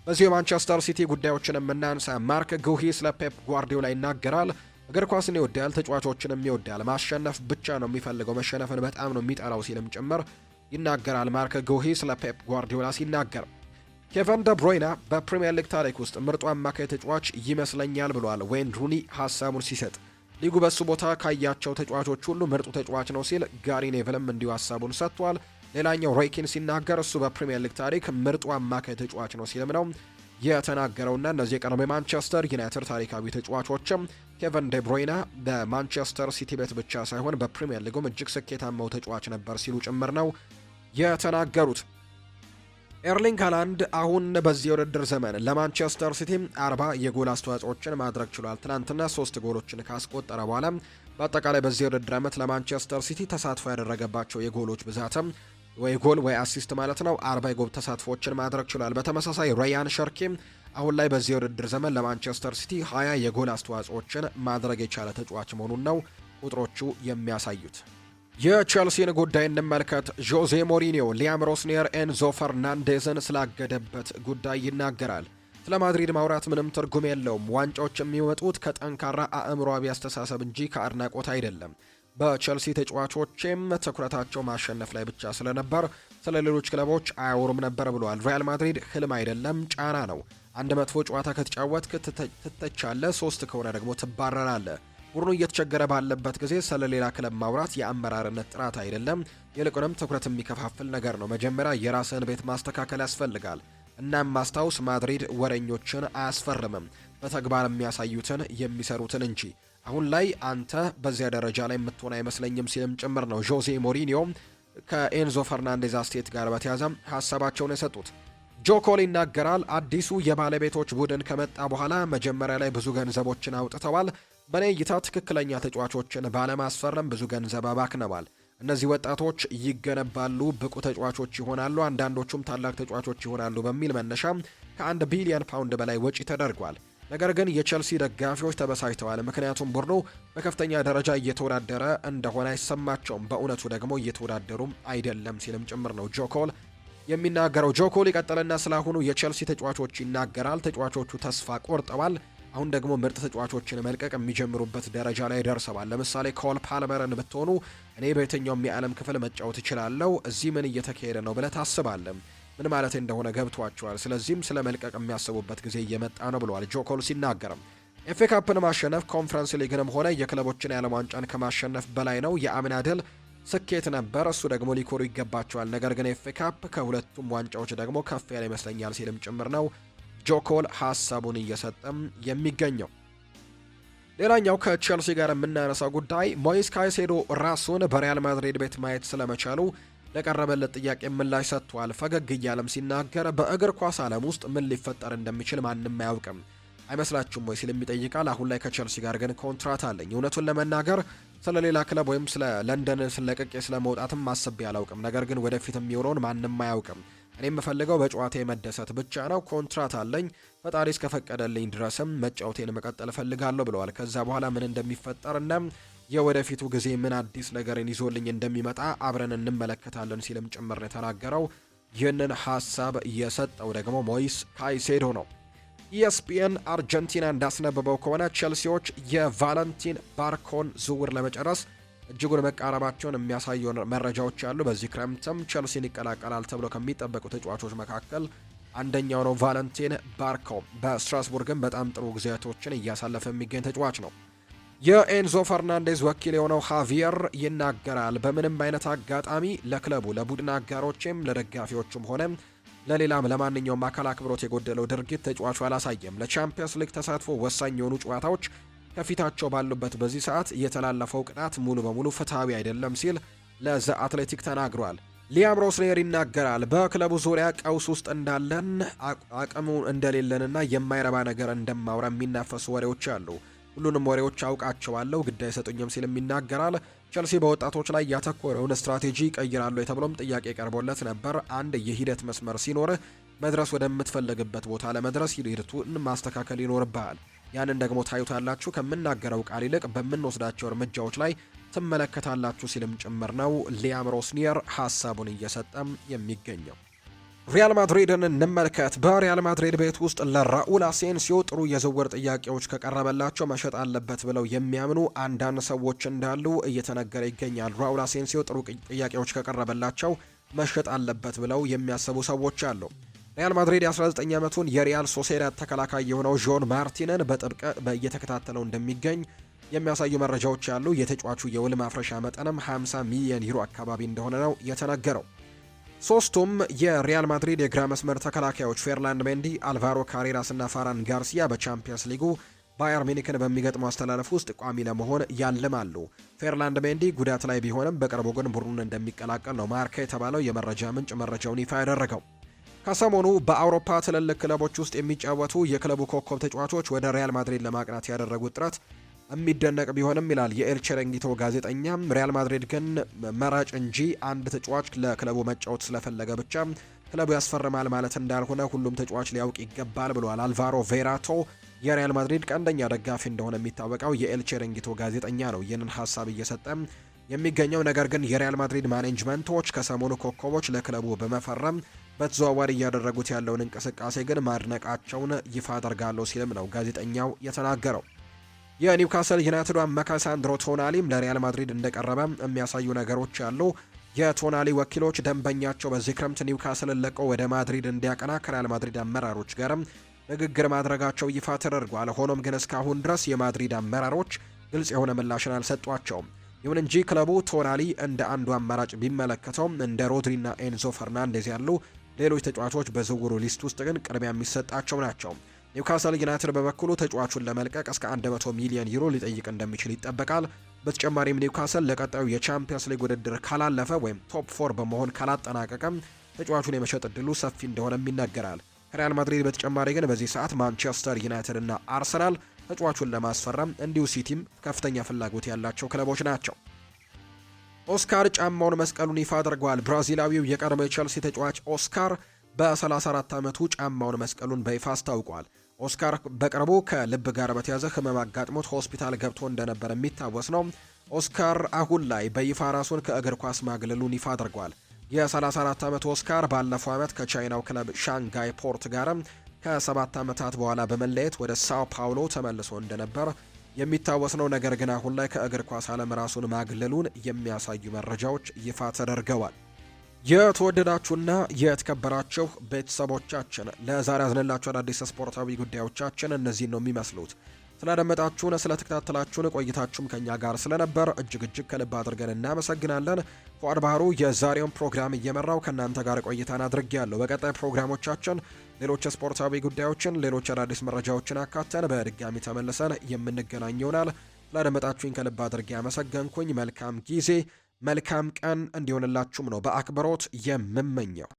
በዚሁ የማንቸስተር ሲቲ ጉዳዮችን የምናንሳ። ማርክ ጉሂ ስለ ፔፕ ጓርዲዮላ ይናገራል። እግር ኳስን ይወዳል፣ ተጫዋቾችንም ይወዳል። ማሸነፍ ብቻ ነው የሚፈልገው፣ መሸነፍን በጣም ነው የሚጠላው ሲልም ጭምር ይናገራል። ማርክ ጉሂ ስለ ፔፕ ጓርዲዮላ ሲናገር ኬቨን ደ ብሮይና በፕሪሚየር ሊግ ታሪክ ውስጥ ምርጡ አማካይ ተጫዋች ይመስለኛል ብሏል ዌይን ሩኒ ሀሳቡን ሲሰጥ። ሊጉ በሱ ቦታ ካያቸው ተጫዋቾች ሁሉ ምርጡ ተጫዋች ነው ሲል ጋሪ ኔቭልም እንዲሁ ሀሳቡን ሰጥቷል። ሌላኛው ሮይኪን ሲናገር እሱ በፕሪሚየር ሊግ ታሪክ ምርጡ አማካይ ተጫዋች ነው ሲልም ነው የተናገረውና እነዚህ የቀድሞ የማንቸስተር ዩናይትድ ታሪካዊ ተጫዋቾችም ኬቨን ደ ብሮይና በማንቸስተር ሲቲ ቤት ብቻ ሳይሆን በፕሪሚየር ሊጉም እጅግ ስኬታማው ተጫዋች ነበር ሲሉ ጭምር ነው የተናገሩት። ኤርሊንግ ሃላንድ አሁን በዚህ የውድድር ዘመን ለማንቸስተር ሲቲ 40 የጎል አስተዋጽኦችን ማድረግ ችሏል። ትናንትና 3 ጎሎችን ካስቆጠረ በኋላ በአጠቃላይ በዚህ የውድድር ዓመት ለማንቸስተር ሲቲ ተሳትፎ ያደረገባቸው የጎሎች ብዛትም ወይ ጎል ወይ አሲስት ማለት ነው 40 የጎል ተሳትፎችን ማድረግ ችሏል። በተመሳሳይ ራያን ሸርኪ አሁን ላይ በዚህ የውድድር ዘመን ለማንቸስተር ሲቲ 20 የጎል አስተዋጽኦችን ማድረግ የቻለ ተጫዋች መሆኑን ነው ቁጥሮቹ የሚያሳዩት። የቼልሲን ጉዳይ እንመልከት። ጆዜ ሞሪኒዮ ሊያም ሮስኒየር ኤንዞ ፈርናንዴዝን ስላገደበት ጉዳይ ይናገራል። ስለ ማድሪድ ማውራት ምንም ትርጉም የለውም። ዋንጫዎች የሚመጡት ከጠንካራ አእምሮአዊ አስተሳሰብ እንጂ ከአድናቆት አይደለም። በቸልሲ ተጫዋቾችም ትኩረታቸው ማሸነፍ ላይ ብቻ ስለነበር ስለ ሌሎች ክለቦች አያወሩም ነበር ብለዋል። ሪያል ማድሪድ ህልም አይደለም፣ ጫና ነው። አንድ መጥፎ ጨዋታ ከተጫወትክ ትተቻለህ፣ 3 ከሆነ ደግሞ ትባረራለህ። ቡድኑ እየተቸገረ ባለበት ጊዜ ስለ ሌላ ክለብ ማውራት የአመራርነት ጥራት አይደለም፣ ይልቁንም ትኩረት የሚከፋፍል ነገር ነው። መጀመሪያ የራስህን ቤት ማስተካከል ያስፈልጋል። እናም ማስታውስ፣ ማድሪድ ወረኞችን አያስፈርምም፣ በተግባር የሚያሳዩትን የሚሰሩትን እንጂ። አሁን ላይ አንተ በዚያ ደረጃ ላይ የምትሆን አይመስለኝም ሲልም ጭምር ነው ጆዜ ሞሪኒዮ ከኤንዞ ፈርናንዴዝ አስቴት ጋር በተያያዘ ሀሳባቸውን የሰጡት። ጆኮል ይናገራል። አዲሱ የባለቤቶች ቡድን ከመጣ በኋላ መጀመሪያ ላይ ብዙ ገንዘቦችን አውጥተዋል። በእኔ እይታ ትክክለኛ ተጫዋቾችን ባለማስፈረም ብዙ ገንዘብ አባክነዋል። እነዚህ ወጣቶች ይገነባሉ፣ ብቁ ተጫዋቾች ይሆናሉ፣ አንዳንዶቹም ታላቅ ተጫዋቾች ይሆናሉ በሚል መነሻ ከ1 ቢሊዮን ፓውንድ በላይ ወጪ ተደርጓል። ነገር ግን የቸልሲ ደጋፊዎች ተበሳጭተዋል፣ ምክንያቱም ቡድኑ በከፍተኛ ደረጃ እየተወዳደረ እንደሆነ አይሰማቸውም። በእውነቱ ደግሞ እየተወዳደሩም አይደለም ሲልም ጭምር ነው ጆኮል የሚናገረው። ጆኮል ይቀጥልና ስላሁኑ የቸልሲ ተጫዋቾች ይናገራል። ተጫዋቾቹ ተስፋ ቆርጠዋል። አሁን ደግሞ ምርጥ ተጫዋቾችን መልቀቅ የሚጀምሩበት ደረጃ ላይ ደርሰዋል። ለምሳሌ ኮል ፓልመርን ብትሆኑ እኔ በየትኛውም የዓለም ክፍል መጫወት እችላለሁ፣ እዚህ ምን እየተካሄደ ነው ብለህ ታስባለህ። ምን ማለት እንደሆነ ገብቷቸዋል። ስለዚህም ስለ መልቀቅ የሚያስቡበት ጊዜ እየመጣ ነው ብለዋል ጆኮል ሲናገርም። ኤፍኤ ካፕን ማሸነፍ ኮንፈረንስ ሊግንም ሆነ የክለቦችን የዓለም ዋንጫን ከማሸነፍ በላይ ነው። የአምና ድል ስኬት ነበር፣ እሱ ደግሞ ሊኮሩ ይገባቸዋል። ነገር ግን ኤፍኤ ካፕ ከሁለቱም ዋንጫዎች ደግሞ ከፍ ያለ ይመስለኛል ሲልም ጭምር ነው ጆኮል ሀሳቡን እየሰጠም የሚገኘው። ሌላኛው ከቼልሲ ጋር የምናነሳው ጉዳይ ሞይስ ካይሴዶ ራሱን በሪያል ማድሪድ ቤት ማየት ስለመቻሉ ለቀረበለት ጥያቄ ምላሽ ሰጥቷል። ፈገግ እያለም ሲናገር በእግር ኳስ ዓለም ውስጥ ምን ሊፈጠር እንደሚችል ማንም አያውቅም አይመስላችሁም ወይ ሲልም ይጠይቃል። አሁን ላይ ከቼልሲ ጋር ግን ኮንትራት አለኝ። እውነቱን ለመናገር ስለ ሌላ ክለብ ወይም ስለ ለንደን ስለቀቄ ስለመውጣትም ማሰብ አላውቅም። ነገር ግን ወደፊት የሚሆነውን ማንም አያውቅም። እኔ የምፈልገው በጨዋታ መደሰት ብቻ ነው። ኮንትራት አለኝ። ፈጣሪ እስከፈቀደልኝ ድረስም መጫወቴን መቀጠል እፈልጋለሁ ብለዋል። ከዛ በኋላ ምን እንደሚፈጠርና የወደፊቱ ጊዜ ምን አዲስ ነገርን ይዞልኝ እንደሚመጣ አብረን እንመለከታለን ሲልም ጭምር የተናገረው። ይህንን ሀሳብ የሰጠው ደግሞ ሞይስ ካይሴዶ ነው። ኢኤስፒኤን አርጀንቲና እንዳስነበበው ከሆነ ቼልሲዎች የቫለንቲን ባርኮን ዝውውር ለመጨረስ እጅጉን መቃረባቸውን የሚያሳዩ መረጃዎች አሉ። በዚህ ክረምትም ቼልሲን ይቀላቀላል ተብሎ ከሚጠበቁ ተጫዋቾች መካከል አንደኛው ነው ቫለንቲን ባርኮ። በስትራስቡርግም በጣም ጥሩ ጊዜያቶችን እያሳለፈ የሚገኝ ተጫዋች ነው። የኤንዞ ፈርናንዴዝ ወኪል የሆነው ሃቪየር ይናገራል። በምንም አይነት አጋጣሚ ለክለቡ ለቡድን አጋሮችም ለደጋፊዎቹም ሆነ ለሌላም ለማንኛውም አካል አክብሮት የጎደለው ድርጊት ተጫዋቹ አላሳየም። ለቻምፒየንስ ሊግ ተሳትፎ ወሳኝ የሆኑ ጨዋታዎች ከፊታቸው ባሉበት በዚህ ሰዓት የተላለፈው ቅጣት ሙሉ በሙሉ ፍትሐዊ አይደለም ሲል ለዘ አትሌቲክ ተናግሯል። ሊያም ሮስኔር ይናገራል። በክለቡ ዙሪያ ቀውስ ውስጥ እንዳለን አቅሙ እንደሌለንና የማይረባ ነገር እንደማውራ የሚናፈሱ ወሬዎች አሉ። ሁሉንም ወሬዎች አውቃቸዋለሁ፣ ግድ አይሰጡኝም ሲልም ይናገራል። ቸልሲ በወጣቶች ላይ ያተኮረውን ስትራቴጂ ቀይራሉ የተብሎም ጥያቄ ቀርቦለት ነበር። አንድ የሂደት መስመር ሲኖርህ መድረስ ወደምትፈልግበት ቦታ ለመድረስ ሂደቱን ማስተካከል ይኖርብሃል። ያንን ደግሞ ታዩታላችሁ፣ ከምናገረው ቃል ይልቅ በምንወስዳቸው እርምጃዎች ላይ ትመለከታላችሁ ሲልም ጭምር ነው ሊያም ሮስኒየር ሀሳቡን እየሰጠም የሚገኘው። ሪያል ማድሪድን እንመልከት። በሪያል ማድሪድ ቤት ውስጥ ለራኡል አሴንሲዮ ጥሩ የዝውውር ጥያቄዎች ከቀረበላቸው መሸጥ አለበት ብለው የሚያምኑ አንዳንድ ሰዎች እንዳሉ እየተነገረ ይገኛል። ራኡል አሴንሲዮ ጥሩ ጥያቄዎች ከቀረበላቸው መሸጥ አለበት ብለው የሚያስቡ ሰዎች አሉ። ሪያል ማድሪድ የ19 ዓመቱን የሪያል ሶሴዳድ ተከላካይ የሆነው ዦን ማርቲንን በጥብቅ እየተከታተለው እንደሚገኝ የሚያሳዩ መረጃዎች አሉ። የተጫዋቹ የውል ማፍረሻ መጠንም 50 ሚሊዮን ዩሮ አካባቢ እንደሆነ ነው የተነገረው። ሶስቱም የሪያል ማድሪድ የግራ መስመር ተከላካዮች ፌርላንድ ሜንዲ፣ አልቫሮ ካሬራስ እና ፋራን ጋርሲያ በቻምፒየንስ ሊጉ ባየር ሚኒክን በሚገጥመው አስተላለፍ ውስጥ ቋሚ ለመሆን ያልማሉ። ፌርላንድ ሜንዲ ጉዳት ላይ ቢሆንም በቅርቡ ግን ቡድኑን እንደሚቀላቀል ነው ማርካ የተባለው የመረጃ ምንጭ መረጃውን ይፋ ያደረገው። ከሰሞኑ በአውሮፓ ትልልቅ ክለቦች ውስጥ የሚጫወቱ የክለቡ ኮከብ ተጫዋቾች ወደ ሪያል ማድሪድ ለማቅናት ያደረጉት ጥረት የሚደነቅ ቢሆንም ይላል የኤል ቺሪንጊቶ ጋዜጠኛ፣ ሪያል ማድሪድ ግን መራጭ እንጂ አንድ ተጫዋች ለክለቡ መጫወት ስለፈለገ ብቻ ክለቡ ያስፈርማል ማለት እንዳልሆነ ሁሉም ተጫዋች ሊያውቅ ይገባል ብሏል። አልቫሮ ቬራቶ የሪያል ማድሪድ ቀንደኛ ደጋፊ እንደሆነ የሚታወቀው የኤል ቺሪንጊቶ ጋዜጠኛ ነው ይህንን ሀሳብ እየሰጠ የሚገኘው። ነገር ግን የሪያል ማድሪድ ማኔጅመንቶች ከሰሞኑ ኮከቦች ለክለቡ በመፈረም በተዘዋዋሪ እያደረጉት ያለውን እንቅስቃሴ ግን ማድነቃቸውን ይፋ አደርጋለሁ ሲልም ነው ጋዜጠኛው የተናገረው። የኒውካስል ዩናይትድ አማካይ ሳንድሮ ቶናሊም ለሪያል ማድሪድ እንደቀረበ የሚያሳዩ ነገሮች አሉ። የቶናሊ ወኪሎች ደንበኛቸው በዚህ ክረምት ኒውካስልን ለቀው ወደ ማድሪድ እንዲያቀና ከሪያል ማድሪድ አመራሮች ጋርም ንግግር ማድረጋቸው ይፋ ተደርጓል። ሆኖም ግን እስካሁን ድረስ የማድሪድ አመራሮች ግልጽ የሆነ ምላሽን አልሰጧቸውም። ይሁን እንጂ ክለቡ ቶናሊ እንደ አንዱ አማራጭ ቢመለከተውም እንደ ሮድሪና ኤንዞ ፈርናንዴዝ ያሉ ሌሎች ተጫዋቾች በዝውውሩ ሊስት ውስጥ ግን ቅድሚያ የሚሰጣቸው ናቸው። ኒውካስል ዩናይትድ በበኩሉ ተጫዋቹን ለመልቀቅ እስከ 100 ሚሊዮን ዩሮ ሊጠይቅ እንደሚችል ይጠበቃል። በተጨማሪም ኒውካስል ለቀጣዩ የቻምፒየንስ ሊግ ውድድር ካላለፈ ወይም ቶፕ 4 በመሆን ካላጠናቀቀም ተጫዋቹን የመሸጥ እድሉ ሰፊ እንደሆነም ይነገራል። ከሪያል ማድሪድ በተጨማሪ ግን በዚህ ሰዓት ማንቸስተር ዩናይትድ እና አርሰናል ተጫዋቹን ለማስፈረም እንዲሁ ሲቲም ከፍተኛ ፍላጎት ያላቸው ክለቦች ናቸው። ኦስካር ጫማውን መስቀሉን ይፋ አድርጓል። ብራዚላዊው የቀድሞ የቼልሲ ተጫዋች ኦስካር በ34 ዓመቱ ጫማውን መስቀሉን በይፋ አስታውቋል። ኦስካር በቅርቡ ከልብ ጋር በተያዘ ህመም አጋጥሞት ሆስፒታል ገብቶ እንደነበር የሚታወስ ነው። ኦስካር አሁን ላይ በይፋ ራሱን ከእግር ኳስ ማግለሉን ይፋ አድርጓል። የ34 ዓመቱ ኦስካር ባለፈው ዓመት ከቻይናው ክለብ ሻንጋይ ፖርት ጋርም ከ7 ዓመታት በኋላ በመለየት ወደ ሳኦ ፓውሎ ተመልሶ እንደነበር የሚታወስ ነው። ነገር ግን አሁን ላይ ከእግር ኳስ ዓለም ራሱን ማግለሉን የሚያሳዩ መረጃዎች ይፋ ተደርገዋል። የተወደዳችሁና የተከበራችሁ ቤተሰቦቻችን ለዛሬ ያዝንላችሁ አዳዲስ ስፖርታዊ ጉዳዮቻችን እነዚህን ነው የሚመስሉት። ስላደመጣችሁን፣ ስለተከታተላችሁን ቆይታችሁም ከኛ ጋር ስለነበር እጅግ ከልብ አድርገን እናመሰግናለን። ፉአድ ባህሩ የዛሬውን ፕሮግራም እየመራው ከእናንተ ጋር ቆይታን አድርጌያለሁ። በቀጣይ ፕሮግራሞቻችን ሌሎች ስፖርታዊ ጉዳዮችን፣ ሌሎች አዳዲስ መረጃዎችን አካተን በድጋሚ ተመልሰን የምንገናኝ ይሆናል። ስላደመጣችሁኝ ከልብ አድርጌ አመሰገንኩኝ። መልካም ጊዜ መልካም ቀን እንዲሆንላችሁም ነው በአክብሮት የምመኘው።